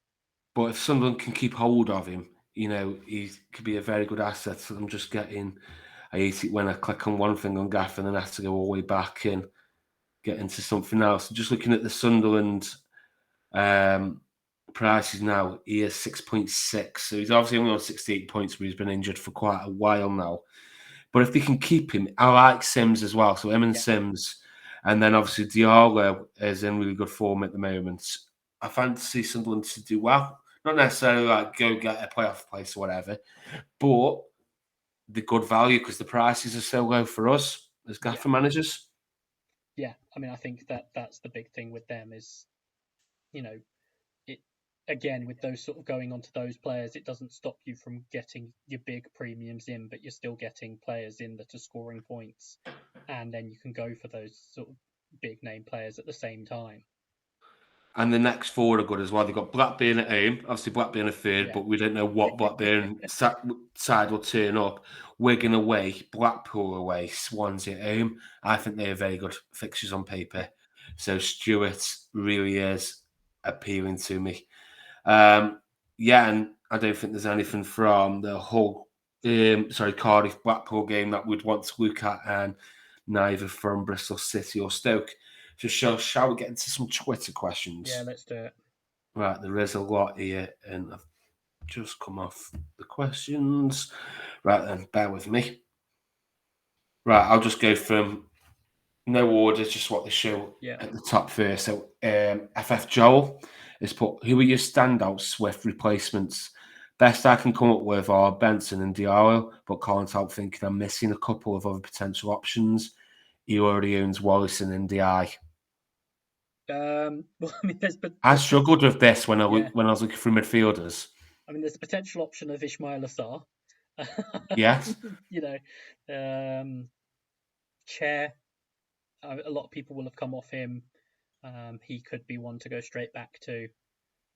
But if Sunderland can keep hold of him, he could be a very good asset. So I hate it when I click on one thing on Gaffr and then I have to go all the way back and get into something else. Just looking at the Sunderland prices now, he is 6.6. So he's obviously only on 68 points, but he's been injured for quite a while now. But if they can keep him, I like Sims as well. So him and Sims. And then obviously Diallo is in really good form at the moment. I fancy Sunderland to do well. Not necessarily like go get a playoff place or whatever, but the good value because the prices are so low for us as Gaffr managers. Yeah, I mean, I think that's the big thing with them is, again, with those sort of going on to those players, it doesn't stop you from getting your big premiums in, but you're still getting players in that are scoring points. And then you can go for those sort of big name players at the same time. And the next four are good as well. They've got Blackburn at home. Obviously, Blackburn are third, but we don't know what Blackburn side will turn up. Wigan away, Blackpool away, Swansea at home. I think they are very good fixtures on paper. So Stewart really is appealing to me. And I don't think there's anything from the Hull, Cardiff Blackpool game that we'd want to look at, and neither from Bristol City or Stoke. So shall we get into some Twitter questions? Yeah, let's do it. Right, there is a lot here, and I've just come off the questions. Right then, bear with me. Right, I'll just go from no order, just what they show at the top first. So FF Joel has put, who are your standout Swift replacements? Best I can come up with are Benson and Diallo, but can't help thinking I'm missing a couple of other potential options. He already owns Wallace and Dike. Well, I mean, I struggled with this when I was looking through midfielders. I mean, there's a potential option of Ismail Assar. Yes. Chair. A lot of people will have come off him. He could be one to go straight back to.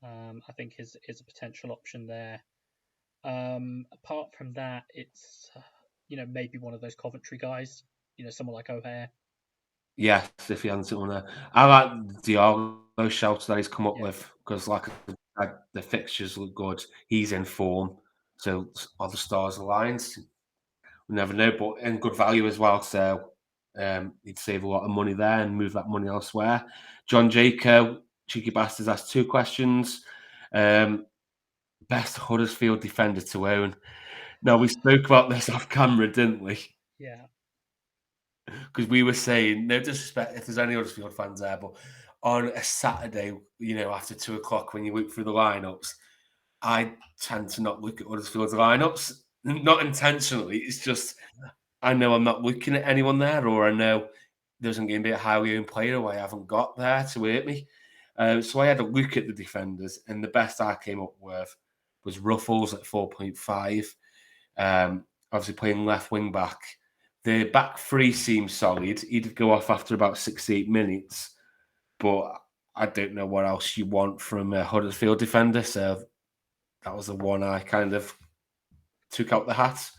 I think is a potential option there. Apart from that, it's maybe one of those Coventry guys. Someone like O'Hare. Yes, if he hasn't someone there. I like Diallo shouts that he's come up with because, like, the fixtures look good. He's in form, so all the stars aligned. We never know, but in good value as well. So he'd save a lot of money there and move that money elsewhere. John Jacob, cheeky bastards, asked 2 questions. Best Huddersfield defender to own. No, we spoke about this off camera, didn't we? Yeah. Because we were saying, no disrespect if there's any Huddersfield fans there, but on a Saturday, after 2 o'clock when you look through the lineups, I tend to not look at Huddersfield's lineups. Not intentionally. It's just I know I'm not looking at anyone there, or I know there's going to be a highly owned player who I haven't got there to hurt me. So I had a look at the defenders, and the best I came up with was Ruffles at 4.5. Obviously playing left wing back. The back three seems solid. He'd go off after about 68 minutes, but I don't know what else you want from a Huddersfield defender. So that was the one I kind of took out the hat.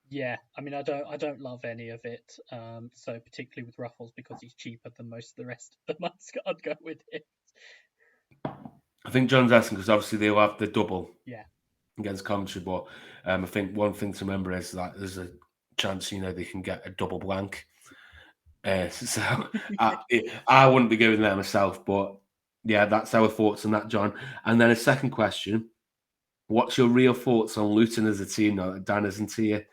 Yeah, I mean, I don't love any of it. So particularly with Ruffles because he's cheaper than most of the rest of them, I'd go with it. I think John's asking because obviously they'll have the double Yeah. against Coventry, but I think one thing to remember is that there's a chance they can get a double blank. So I wouldn't be going there myself, but yeah, that's our thoughts on that, John. And then a second question: what's your real thoughts on Luton as a team now that Dan isn't here?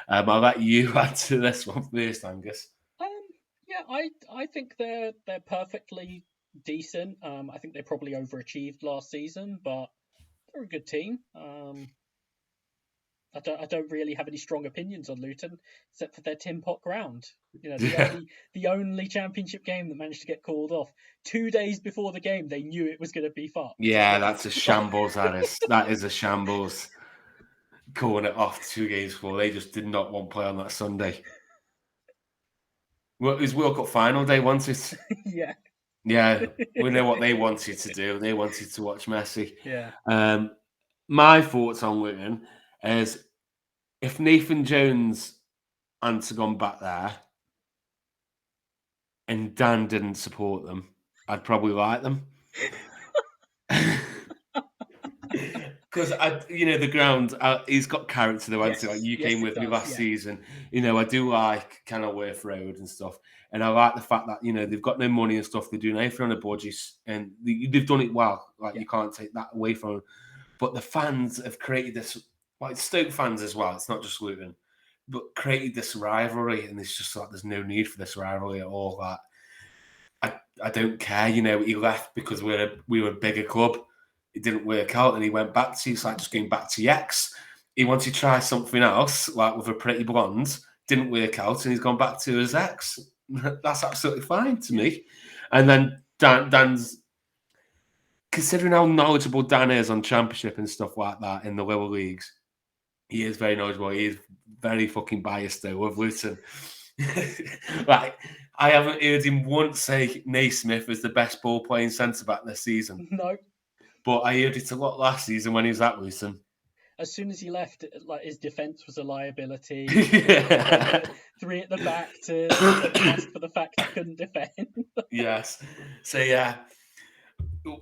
I'll let you answer this one first, Angus. Yeah, I think they're perfectly decent. I think they probably overachieved last season, but they're a good team. I don't really have any strong opinions on Luton except for their Tin Pot ground. The only championship game that managed to get called off 2 days before the game. They knew it was going to be fucked. Yeah, that's a shambles. That is a shambles. Calling it off 2 games before, they just did not want to play on that Sunday. Well, it was World Cup final day, wasn't it? Yeah. Yeah, we know what they wanted to do. They wanted to watch Messi. Yeah. My thoughts on Luton is if Nathan Jones hadn't gone back there and Dan didn't support them, I'd probably like them. Because the ground, he's got character though, hasn't he? Like you came with me last season. I do like Kenilworth Road and stuff, and I like the fact that they've got no money and stuff. They're doing everything on a budget, and they've done it well. Like you can't take that away from them. But the fans have created this, like Stoke fans as well. It's not just Luton, but created this rivalry, and it's just like there's no need for this rivalry at all. That I don't care. He left because we were a bigger club. It didn't work out, and he went back to. It's like just going back to X. He wanted to try something else, like with a pretty blonde. Didn't work out, and he's gone back to his ex. That's absolutely fine to me. And then Dan's, considering how knowledgeable Dan is on Championship and stuff like that in the lower leagues, he is very knowledgeable. He is very fucking biased though with Luton. Like I haven't heard him once say Naismith is the best ball playing centre back this season. No. But I heard it a lot last season when he was at Luton. As soon as he left, like his defence was a liability. Yeah. Three at the back to mask for the fact he couldn't defend. Yes. So yeah,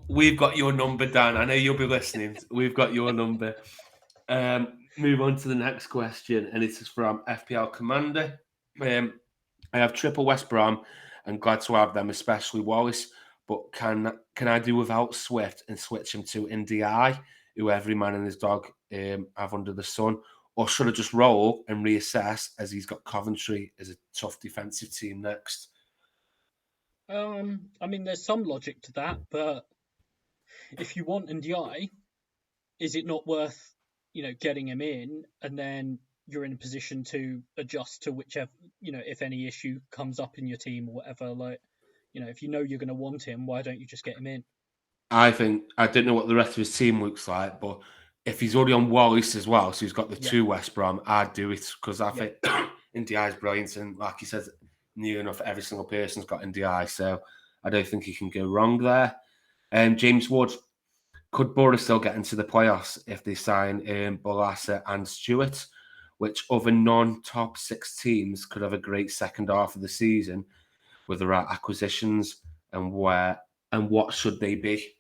we've got your number, Dan. I know you'll be listening. We've got your number. Move on to the next question, and it is from FPL Commander. I have triple West Brom, and glad to have them, especially Wallace. But can I do without Swift and switch him to NDI, who every man and his dog have under the sun? Or should I just roll and reassess as he's got Coventry as a tough defensive team next? I mean, there's some logic to that, but if you want NDI, is it not worth, getting him in and then you're in a position to adjust to whichever, if any issue comes up in your team or whatever, like, if you're going to want him, why don't you just get him in? I don't know what the rest of his team looks like, but if he's already on Wallace as well, so he's got the two West Brom, I'd do it because I think NDI is brilliant, and like he says, near enough every single person's got NDI, so I don't think he can go wrong there. James Wood, could Boro still get into the playoffs if they sign Bolassa and Stewart, which other non-top 6 teams could have a great second half of the season with the right acquisitions, and what should they be?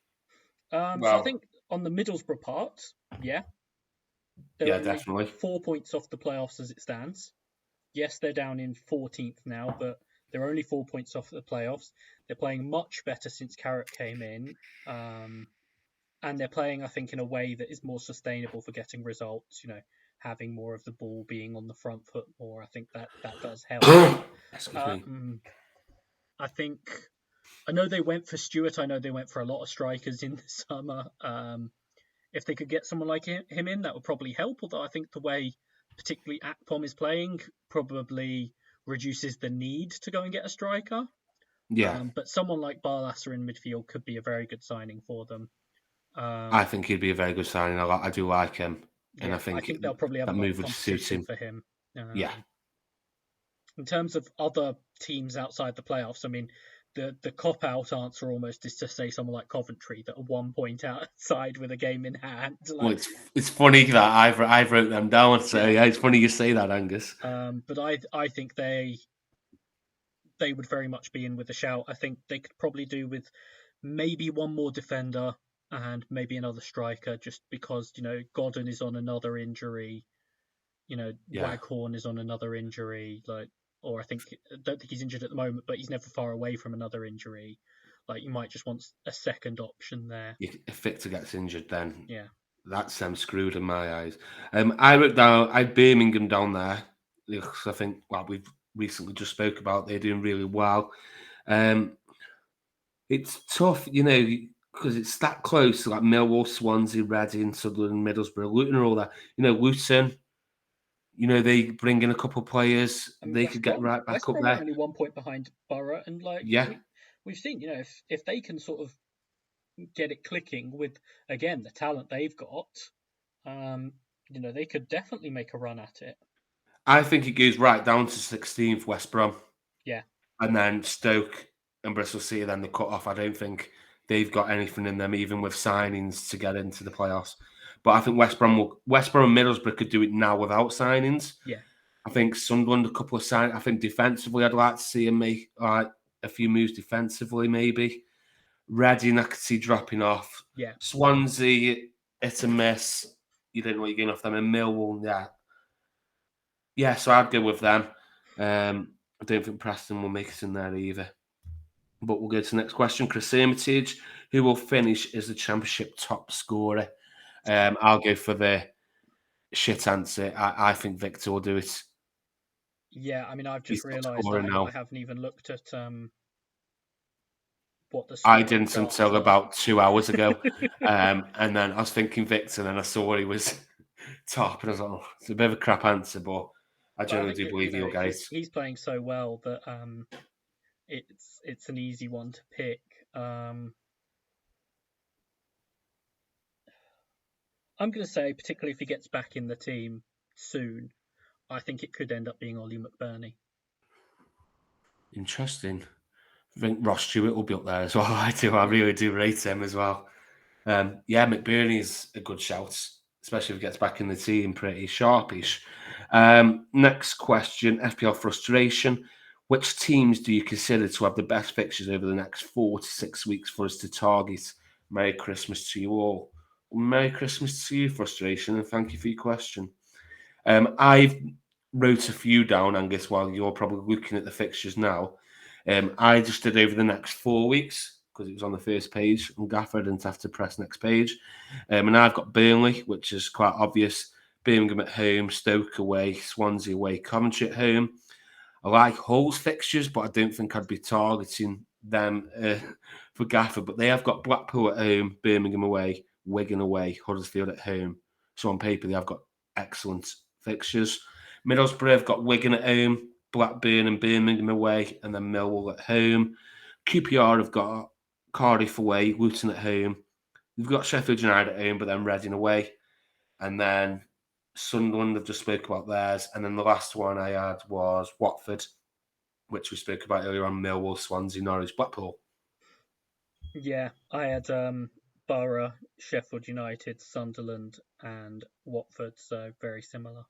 So I think on the Middlesbrough part, they're only definitely 4 points off the playoffs as it stands. Yes, they're down in 14th now, but they're only 4 points off the playoffs. They're playing much better since Carrick came in, and they're playing, I think, in a way that is more sustainable for getting results. having more of the ball, being on the front foot more. I think that does help. Excuse me. I think I know they went for Stewart. I know they went for a lot of strikers in the summer. If they could get someone like him in, that would probably help. Although I think the way particularly Akpom is playing probably reduces the need to go and get a striker. Yeah. But someone like Barlasser in midfield could be a very good signing for them. I think he'd be a very good signing. I do like him. And Yeah, I think they'll probably have that a lot move of would suit competition him. for him. Yeah. In terms of other teams outside the playoffs, I mean, the cop out answer almost is to say someone like Coventry that are 1 point outside with a game in hand. Well, it's funny that I've wrote them down. So yeah, it's funny you say that, Angus. But I think they would very much be in with a shout. I think they could probably do with maybe one more defender and maybe another striker, just because Godden is on another injury. Waghorn is on another injury. Or I don't think he's injured at the moment, but he's never far away from another injury. You might just want a second option there. If Viktor gets injured, then yeah, that's screwed in my eyes. I wrote down, I had Birmingham down there because I think we've recently just spoke about they're doing really well. It's tough, because it's that close, like Millwall, Swansea, Reading, Sunderland, Middlesbrough, Luton, and all that. Luton. They bring in a couple of players. They could get right back West up Brom there. are only 1 point behind Boro, and we've seen, if they can sort of get it clicking with again the talent they've got, they could definitely make a run at it. I think it goes right down to 16th, West Brom. Yeah, and then Stoke and Bristol City. Then the cut off. I don't think they've got anything in them, even with signings, to get into the playoffs. But I think West Brom and Middlesbrough could do it now without signings. Yeah. I think Sunderland, a couple of signings. I think defensively, I'd like to see him make a few moves defensively, maybe. Reading, I could see dropping off. Yeah. Swansea, it's a miss. You don't know what you're getting off them. And Millwall, yeah. So I'd go with them. I don't think Preston will make it in there either. But we'll go to the next question. Chris Armitage, who will finish as the Championship top scorer? I'll go for the shit answer. I think Viktor will do it. Yeah, I mean, I've just realised I haven't even looked at what the I didn't until about 2 hours ago. And then I was thinking Viktor, and then I saw he was top, and I was like, it's a bit of a crap answer, but I generally do believe he'll get it. He's playing so well that it's an easy one to pick. I'm going to say, particularly if he gets back in the team soon, I think it could end up being Oli McBurnie. Interesting. I think Ross Stewart will be up there as well. I really do rate him as well. McBurnie is a good shout, especially if he gets back in the team pretty sharpish. Next question, FPL frustration. Which teams do you consider to have the best fixtures over the next 4 to 6 weeks for us to target? Merry Christmas to you all. Merry Christmas to you, frustration, and thank you for your question. I've wrote a few down, Angus, while you're probably looking at the fixtures now. I just did over the next 4 weeks because it was on the first page, and Gaffr didn't have to press next page. And I've got Burnley, which is quite obvious. Birmingham at home, Stoke away, Swansea away, Coventry at home. I like Hull's fixtures, but I don't think I'd be targeting them for Gaffr. But they have got Blackpool at home, Birmingham away, Wigan away, Huddersfield at home. So on paper, they have got excellent fixtures. Middlesbrough have got Wigan at home, Blackburn and Birmingham away, and then Millwall at home. QPR have got Cardiff away, Luton at home. They've got Sheffield United at home, but then Reading away. And then Sunderland, I've just spoke about theirs. And then the last one I had was Watford, which we spoke about earlier on, Millwall, Swansea, Norwich, Blackpool. Yeah, I had Boro, Sheffield United, Sunderland, and Watford, so very similar.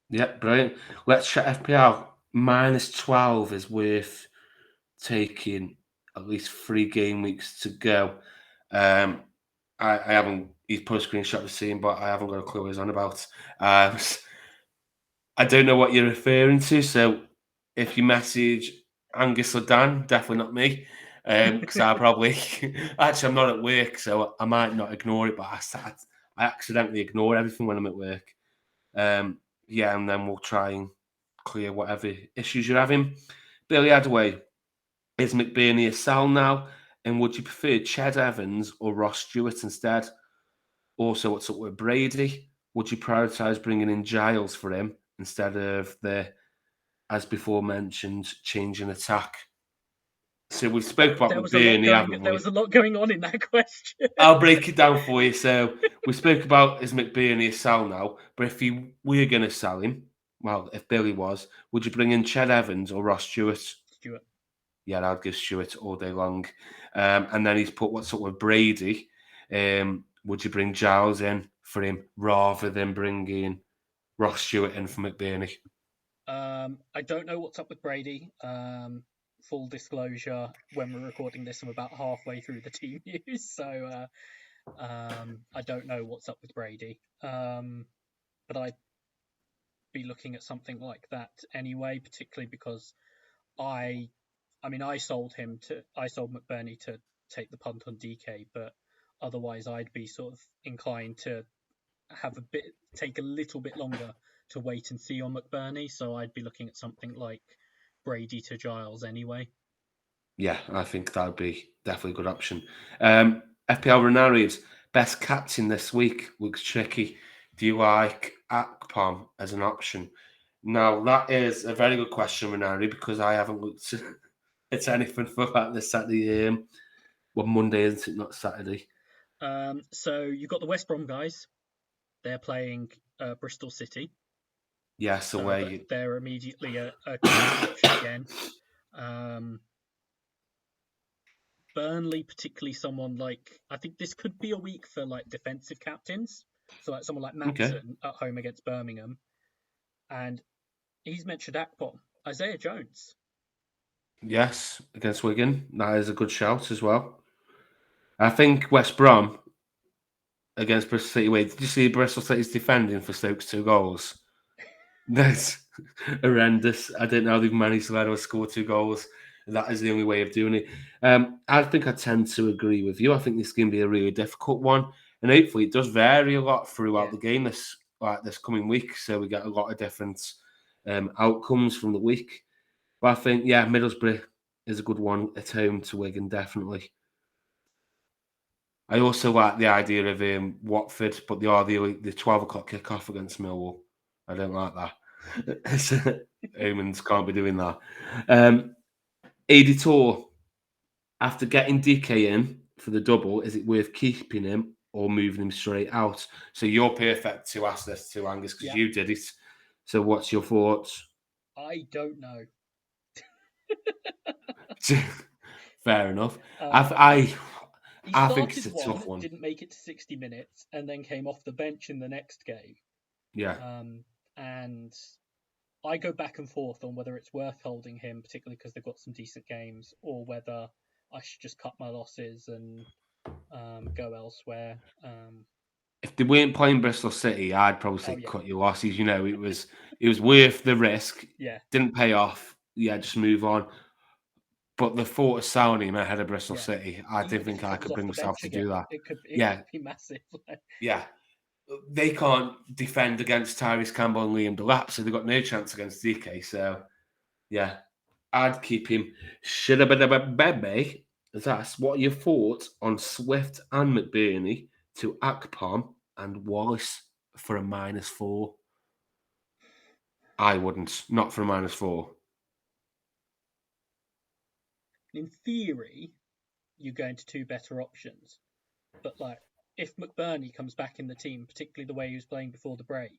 Yeah, brilliant. Let's check FPL. -12 is worth taking at least 3 game weeks to go. I haven't, he's put a screenshot of seeing, but I haven't got a clue what he's on about. I don't know what you're referring to, so if you message Angus or Dan, definitely not me, because I probably actually I'm not at work, so I might not ignore it, but I accidentally ignore everything when I'm at work. Yeah, and then we'll try and clear whatever issues you're having. Billy Adaway, is McBurnie a sell now? And would you prefer Ched Evans or Ross Stewart instead? Also, what's up with Brady? Would you prioritise bringing in Giles for him instead of the, as before mentioned, change in attack? So we've spoke about McBurnie, haven't we? There was a lot going on in that question. I'll break it down for you. So we spoke about, is McBurnie a sell now? But if you were going to sell him, well, if Billy was, would you bring in Ched Evans or Ross Stewart? Stewart. Yeah, I'd give Stewart all day long. And then he's put what's up with Brady. Would you bring Giles in for him rather than bringing Ross Stewart in for McBurnie? I don't know what's up with Brady. Full disclosure, when we're recording this, I'm about halfway through the team news, so I don't know what's up with Brady. But I'd be looking at something like that anyway, particularly because I sold McBurnie to take the punt on DK, but otherwise I'd be sort of inclined to take a little bit longer to wait and see on McBurnie. So I'd be looking at something like Brady to Giles anyway. Yeah, I think that would be definitely a good option. FPL Renari's best captain this week looks tricky. Do you like Akpom as an option? Now, that is a very good question, Renari, because I haven't looked at anything for that this Saturday. Well, Monday, isn't it? Not Saturday. So you've got the West Brom guys. They're playing Bristol City. Yes, away. They're immediately a option again. Burnley, particularly someone like, I think this could be a week for like defensive captains. So like someone like Matson at home against Birmingham. And he's mentioned Akpom. Isaiah Jones. Yes, against Wigan. That is a good shout as well. I think West Brom against Bristol City. Wait, did you see Bristol City's defending for Stoke's 2 goals? That's horrendous. I didn't know they've managed to let us score 2 goals. That is the only way of doing it. I think I tend to agree with you. I think this is going to be a really difficult one. And hopefully it does vary a lot throughout the game this coming week. So we get a lot of different outcomes from the week. But I think, Middlesbrough is a good one at home to Wigan, definitely. I also like the idea of Watford, but they are the 12 o'clock kickoff against Millwall. I don't like that. Humans can't be doing that. Editor, after getting DK in for the double, is it worth keeping him or moving him straight out? So you're perfect to ask this to, Angus, because you did it. So what's your thoughts? I don't know. Fair enough. I think it's a tough one. Didn't make it to 60 minutes, and then came off the bench in the next game. Yeah. And I go back and forth on whether it's worth holding him, particularly because they've got some decent games, or whether I should just cut my losses and go elsewhere. If they weren't playing Bristol City, I'd probably say cut your losses. You know, it was worth the risk. Yeah. Didn't pay off. Yeah, just move on. But the thought of selling him ahead of Bristol City, I didn't think I could bring myself to do that. It could be massive. Yeah. They can't defend against Tyrese Campbell and Liam Delap, so they've got no chance against DK. So, yeah, I'd keep him. Shidabadababebe. That's what are your thoughts on Swift and McBurnie to Akpom and Wallace for a -4? I wouldn't. Not for a -4. In theory, you go into 2 better options. But like, if McBurnie comes back in the team, particularly the way he was playing before the break,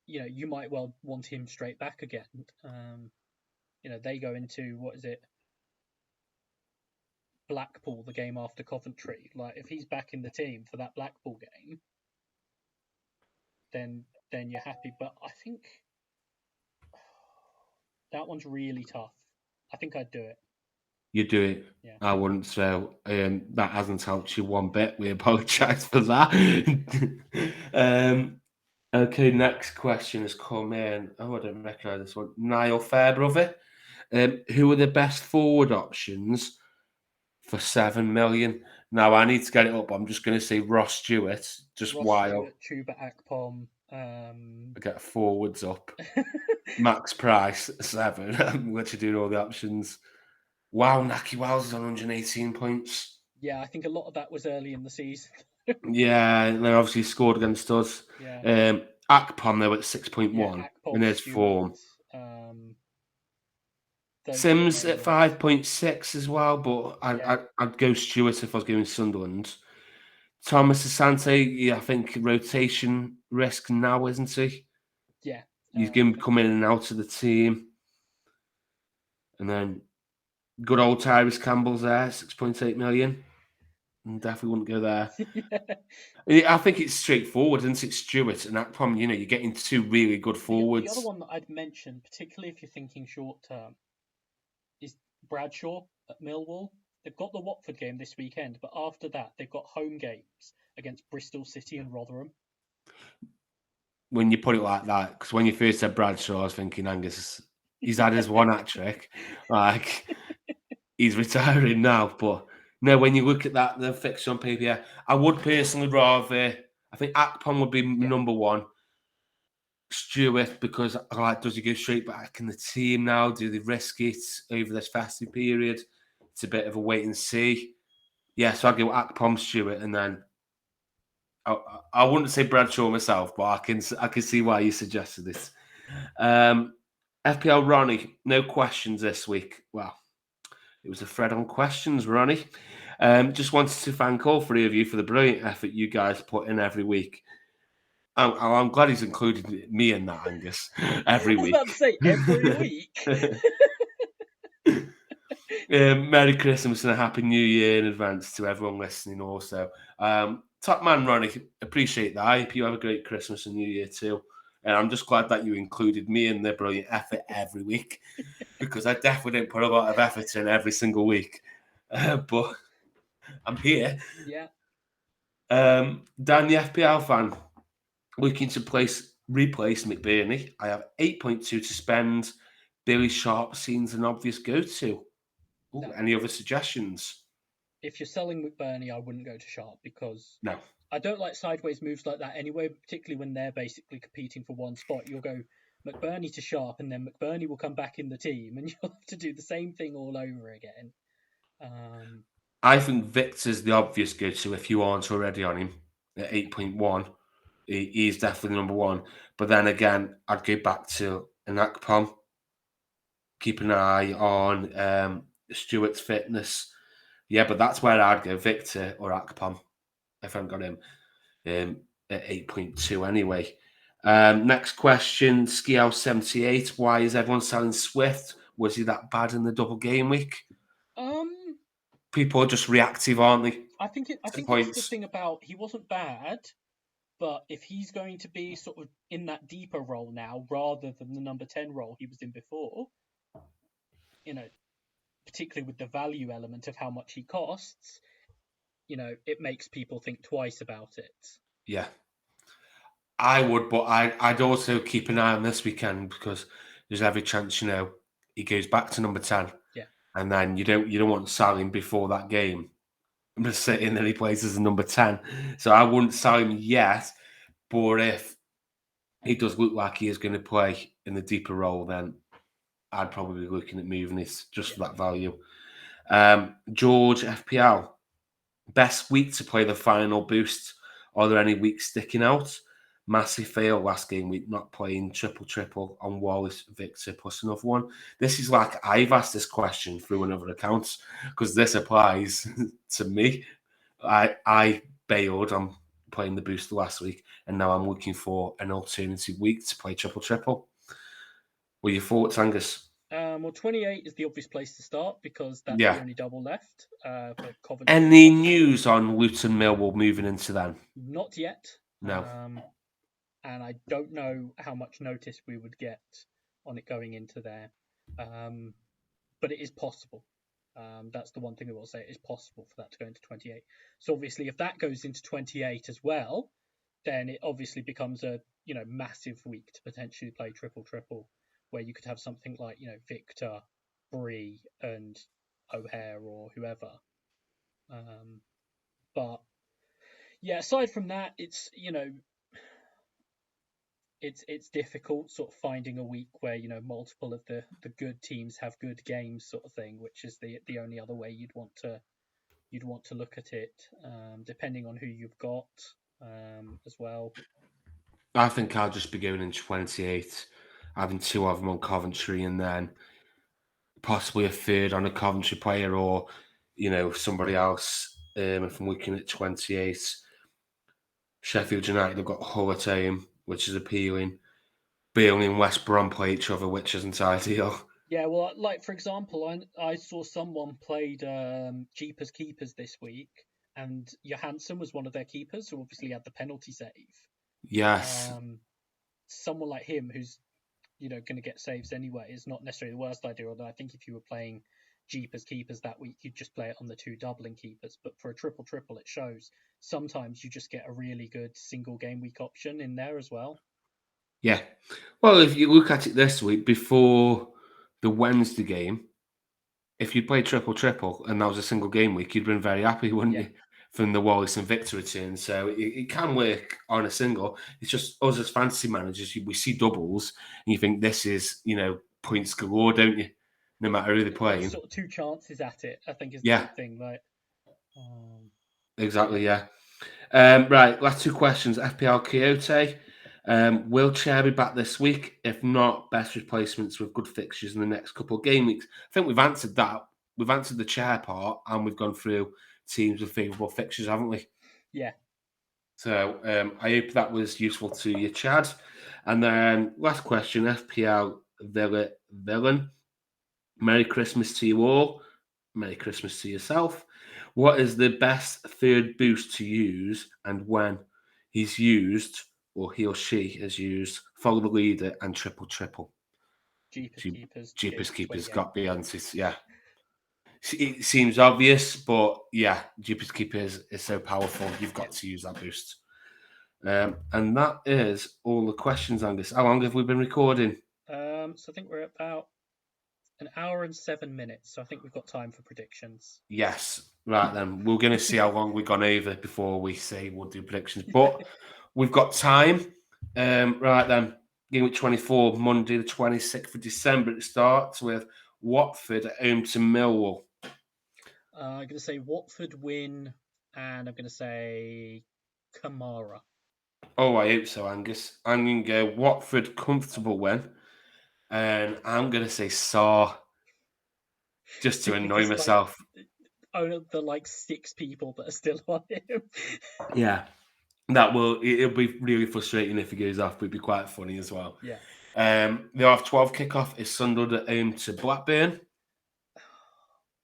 you might well want him straight back again. They go into, Blackpool, the game after Coventry. Like, if he's back in the team for that Blackpool game, then you're happy. But I think that one's really tough. I think I'd do it. You do it. Yeah. I wouldn't. So that hasn't helped you one bit. We apologise for that. Okay, next question has come in. Oh, I don't recognise this one. Niall Fairbrother. Who are the best forward options for 7 million? Now, I need to get it up. I'm just going to say Ross Stewart. Chuba Akpom, I get forwards up. Max price 7. Which are doing all the options. Wow, Naki Wells is on 118 points. Yeah, I think a lot of that was early in the season. Yeah, and they obviously scored against us. Yeah. Akpom though at 6.1 Yeah, in Akpom, his Stewart. form. Those are the Sims main at ones. 5.6 as well, but Yeah. I'd go Stewart if I was going Sunderland. Thomas Asante, yeah, I think rotation risk now, isn't he? Yeah. He's going to come in and out of the team. And then good old Tyrese Campbell's there, 6.8 million. Definitely wouldn't go there. I think it's straightforward, isn't it? Stewart and Akpom, you're getting two really good forwards. The other one that I'd mention, particularly if you're thinking short term, is Bradshaw at Millwall. They've got the Watford game this weekend, but after that, they've got home games against Bristol City and Rotherham. When you put it like that, because when you first said Bradshaw, I was thinking Angus, he's had his one hat trick. Like, he's retiring now. But no, when you look at that, the fixture on paper, yeah, I would personally rather, I think Akpom would be number one. Stewart, because does he go straight back in the team now? Do they risk it over this festive period? It's a bit of a wait and see. Yeah, so I go Akpom, Stewart, and then I wouldn't say Bradshaw myself, but I can see why you suggested this. FPL Ronnie, no questions this week. Well, it was a thread on questions, Ronnie. Just wanted to thank all three of you for the brilliant effort you guys put in every week. I'm glad he's included me in that, Angus, every week. I was about to say, every week. Merry Christmas and a Happy New Year in advance to everyone listening also. Top man, Ronnie, appreciate that. I hope you have a great Christmas and New Year too. And I'm just glad that you included me in the brilliant effort every week, because I definitely didn't put a lot of effort in every single week. But I'm here. Yeah. Dan, the FPL fan, looking to replace McBurnie. I have 8.2 to spend. Billy Sharp seems an obvious go-to. Ooh, No. any other suggestions? If you're selling McBurnie, I wouldn't go to Sharp because No. I don't like sideways moves like that anyway, particularly when they're basically competing for one spot. You'll go McBurnie to Sharp, and then McBurnie will come back in the team, and you'll have to do the same thing all over again. I think Victor's the obvious go-to if you aren't already on him at 8.1. He's definitely number one. But then again, I'd go back to an Akpom. Keep an eye on Stewart's fitness. Yeah, but that's where I'd go, Victor or Akpom, if I haven't got him at 8.2 anyway. Next question, Skiao78. Why is everyone selling Swift? Was he that bad in the double game week? People are just reactive, aren't they? I think that's the thing about he wasn't bad, but if he's going to be sort of in that deeper role now rather than the number 10 role he was in before, particularly with the value element of how much he costs, it makes people think twice about it. Yeah. I would, but I'd also keep an eye on this weekend because there's every chance, he goes back to number 10. Yeah. And then you don't want to sell him before that game. I'm just saying that he plays as a number 10. So I wouldn't sell him yet. But if he does look like he is going to play in the deeper role, then I'd probably be looking at moving this just for that value. George FPL, best week to play the final boost. Are there any weeks sticking out? Massive fail last game week, not playing triple on Wallace Viktor plus another one. This is like I've asked this question through another account because this applies to me. I bailed on playing the booster last week, and now I'm looking for an alternative week to play triple. What are your thoughts, Angus? Well, 28 is the obvious place to start because that's the only double left for Coventry. Any news on Luton Millwall moving into them? Not yet. No. And I don't know how much notice we would get on it going into there. But it is possible. That's the one thing I will say. It is possible for that to go into 28. So obviously, if that goes into 28 as well, then it obviously becomes a massive week to potentially play triple, where you could have something like Viktor, Bree, and O'Hare or whoever. But yeah, aside from that, it's it's difficult sort of finding a week where multiple of the good teams have good games sort of thing, which is the only other way you'd want to look at it, depending on who you've got as well. I think I'll just be going in 28, having two of them on Coventry, and then possibly a third on a Coventry player, or somebody else. If I'm looking at 28, Sheffield United have got Hull at home, which is appealing. Burnley and West Brom play each other, which isn't ideal. Yeah, well, like for example, I saw someone played Jeepers Keepers this week, and Johansson was one of their keepers, who obviously had the penalty save. Yes. Um, Someone like him, who's going to get saves anyway, is not necessarily the worst idea. Although I think if you were playing Jeepers Keepers that week, you'd just play it on the two doubling keepers. But for a triple, it shows sometimes you just get a really good single game week option in there as well. Yeah. Well, if you look at it this week, before the Wednesday game, if you played triple and that was a single game week, you'd been very happy, wouldn't Yeah. you? From the Wallace and Viktor return. So it can work on a single. It's just us as fantasy managers, we see doubles and you think this is, points galore, don't you? No matter who they're playing. Sort of two chances at it, I think, is the Yeah. big thing. Like, Exactly, yeah. Right, last two questions. FPL Quixote. Will Chair be back this week? If not, best replacements with good fixtures in the next couple of game weeks. I think we've answered that. We've answered the Chair part, and we've gone through teams with favourable fixtures, haven't we? Yeah. So I hope that was useful to you, Chad. And then last question, FPL Villain. Merry Christmas to you all. Merry Christmas to yourself. What is the best third boost to use, and when he's used, or he or she has used, follow the leader and triple? Jeepers Keepers. Jeepers Keepers GW28. got the answers, yeah. It seems obvious, but yeah, Jeepers Keepers is so powerful. You've got to use that boost. And that is all the questions, Angus. How long have we been recording? So I think we're about an hour and 7 minutes. So I think we've got time for predictions. Yes. Right then. We're going to see how long we've gone over before we say we'll do predictions. But we've got time. Right then. GW23, Monday the 26th of December. It starts with Watford at home to Millwall. I'm going to say Watford win, and I'm going to say Kamara. Oh, I hope so, Angus. I'm going to go Watford comfortable win. And I'm going to say Saw. Just to annoy myself. The like 6 people that are still on him. Yeah. It'll be really frustrating if he goes off, but it'd be quite funny as well. Yeah. The half-12 kickoff is Sunderland at home to Blackburn.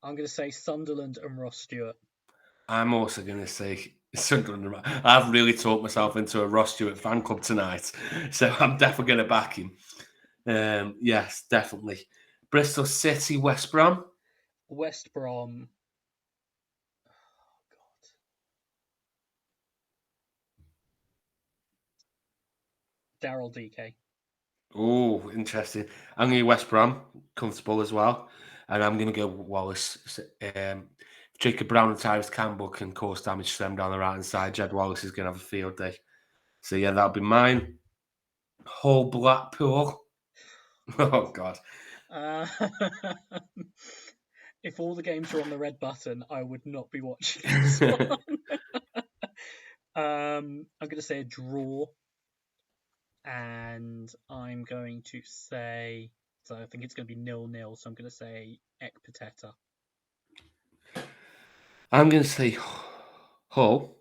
I'm going to say Sunderland and Ross Stewart. I'm also going to say Sunderland. I've really talked myself into a Ross Stewart fan club tonight, so I'm definitely going to back him. Yes, definitely. Bristol City, West Brom. West Brom. Daryl DK. Oh, interesting. I'm going to go West Brom, comfortable as well. And I'm going to go Wallace. Jacob Brown and Tyrese Campbell can cause damage to them down the right-hand side. Jed Wallace is going to have a field day. So, yeah, that'll be mine. Hull Blackpool. Oh, God. If all the games were on the red button, I would not be watching this one. I'm going to say a draw. And I'm going to say... So I think it's going to be 0-0. So I'm going to say Ekpateta. I'm going to say Hull,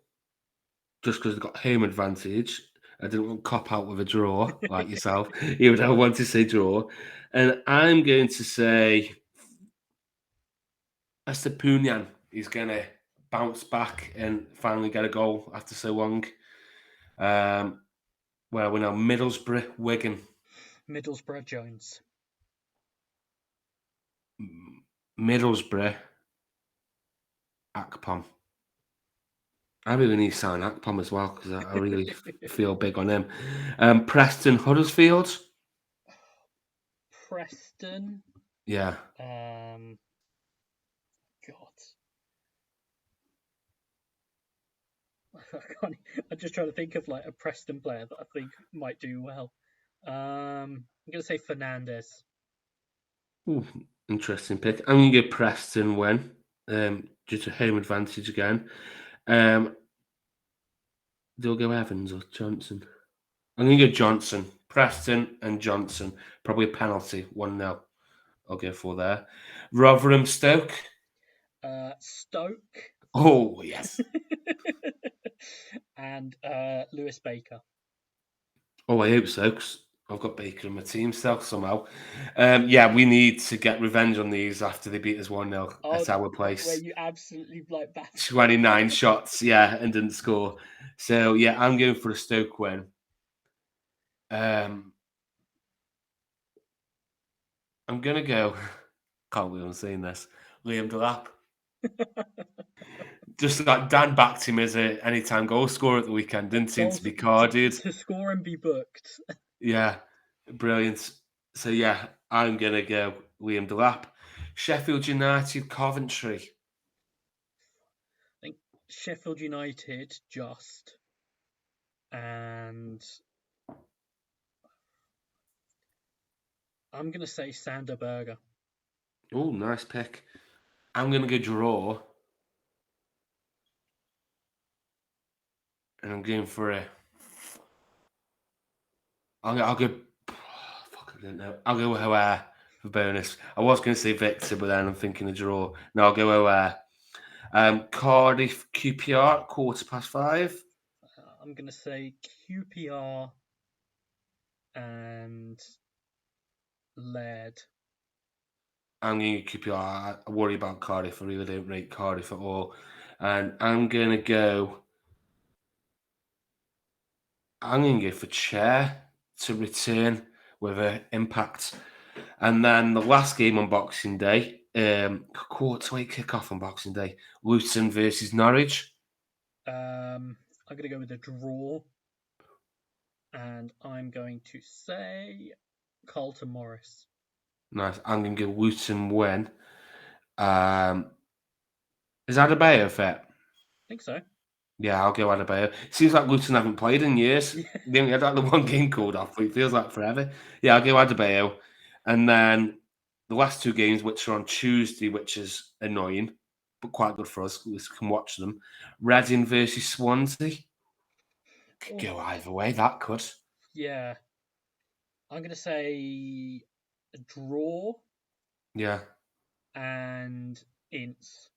just because they've got home advantage. I didn't want to cop out with a draw like yourself, even though I want to say draw. And I'm going to say Estepunian. He's going to bounce back and finally get a goal after so long. Where we're now Middlesbrough, Wigan. Middlesbrough Jones. Middlesbrough, Akpom. I really need to sign Akpom as well because I really feel big on him. Preston, Huddersfield. Preston. Yeah. God. I'm just trying to think of like a Preston player that I think might do well. I'm going to say Fernandez. Ooh, interesting pick. I'm going to go Preston win, due to home advantage again. Do I go Evans or Johnson? I'm going to go Johnson. Preston and Johnson. Probably a penalty, 1-0. I'll go for there. Rotherham Stoke. Stoke. Oh, yes. And Lewis Baker. Oh, I hope so, 'cause I've got Baker in my team still somehow. Yeah, we need to get revenge on these after they beat us 1-0 at our Where place. you absolutely battered. 29 shots, yeah, and didn't score. So, yeah, I'm going for a Stoke win. I'm going to go, can't believe I'm saying this, Liam Delap. Just like Dan backed him as a anytime goal scorer at the weekend, didn't seem to Goals be carded. to score and be booked. Yeah, brilliant. So yeah, I'm gonna go Liam Delap. Sheffield United, Coventry. I think Sheffield United just. And I'm going to say Sander Berger. Oh, nice pick. I'm gonna go draw, and I'm going for a. I'll go. Fuck, I don't know. I'll go O'Hare for bonus. I was gonna say Victor, but then I'm thinking a draw. No, I'll go O'Hare. Cardiff QPR, 5:15. I'm going to say QPR and Laird. I'm going to QPR. I worry about Cardiff. I really don't rate Cardiff at all. And I'm going to go for Chair to return with an impact. And then the last game on Boxing Day, quarter-weight kick-off on Boxing Day, Luton versus Norwich. I'm going to go with a draw. And I'm going to say Carlton Morris. Nice. I'm going to go Luton win. Is Adebayo fit? I think so. Yeah, I'll go Adebayo. Seems like Luton haven't played in years. Yeah. They only had like the one game called off, but it feels like forever. Yeah, I'll go Adebayo. And then the last two games, which are on Tuesday, which is annoying, but quite good for us. At least we can watch them. Reading versus Swansea. Could go either way, that could. Yeah. I'm going to say a draw. Yeah. And Ince.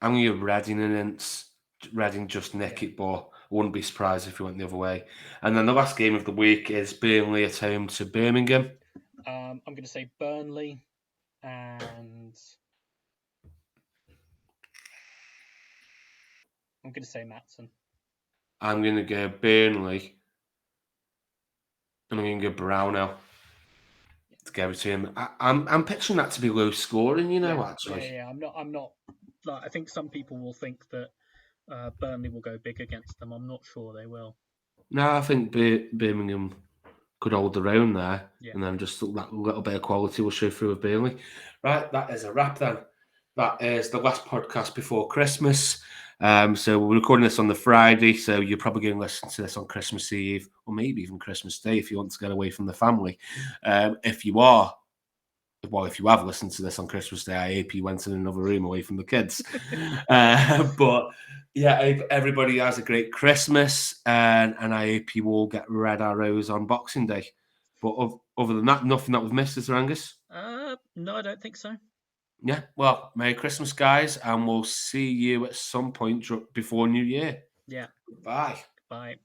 I'm going to go Reading and Ince. Reading just nick it, but I wouldn't be surprised if we went the other way. And then the last game of the week is Burnley at home to Birmingham. I'm going to say Burnley, and I'm going to say Maatson. I'm going to go Burnley, and I'm going to go Brownell to go between them. I'm picturing that to be low scoring, actually. Yeah. I'm not. Like, I think some people will think that Burnley will go big against them. I'm not sure they will. No, I think Birmingham could hold their own there, Yeah. and then just that little bit of quality will show through with Burnley. Right, that is a wrap then. That is the last podcast before Christmas. So we're recording this on the Friday, so you're probably going to listen to this on Christmas Eve, or maybe even Christmas Day if you want to get away from the family. If you have listened to this on Christmas Day, I hope you went in another room away from the kids. But yeah, I hope everybody has a great Christmas, and I hope you all get red arrows on Boxing Day. But other than that, nothing that we've missed, is there, Angus? No, I don't think so. Yeah, well, Merry Christmas, guys, and we'll see you at some point before New Year. Yeah. Bye. Bye.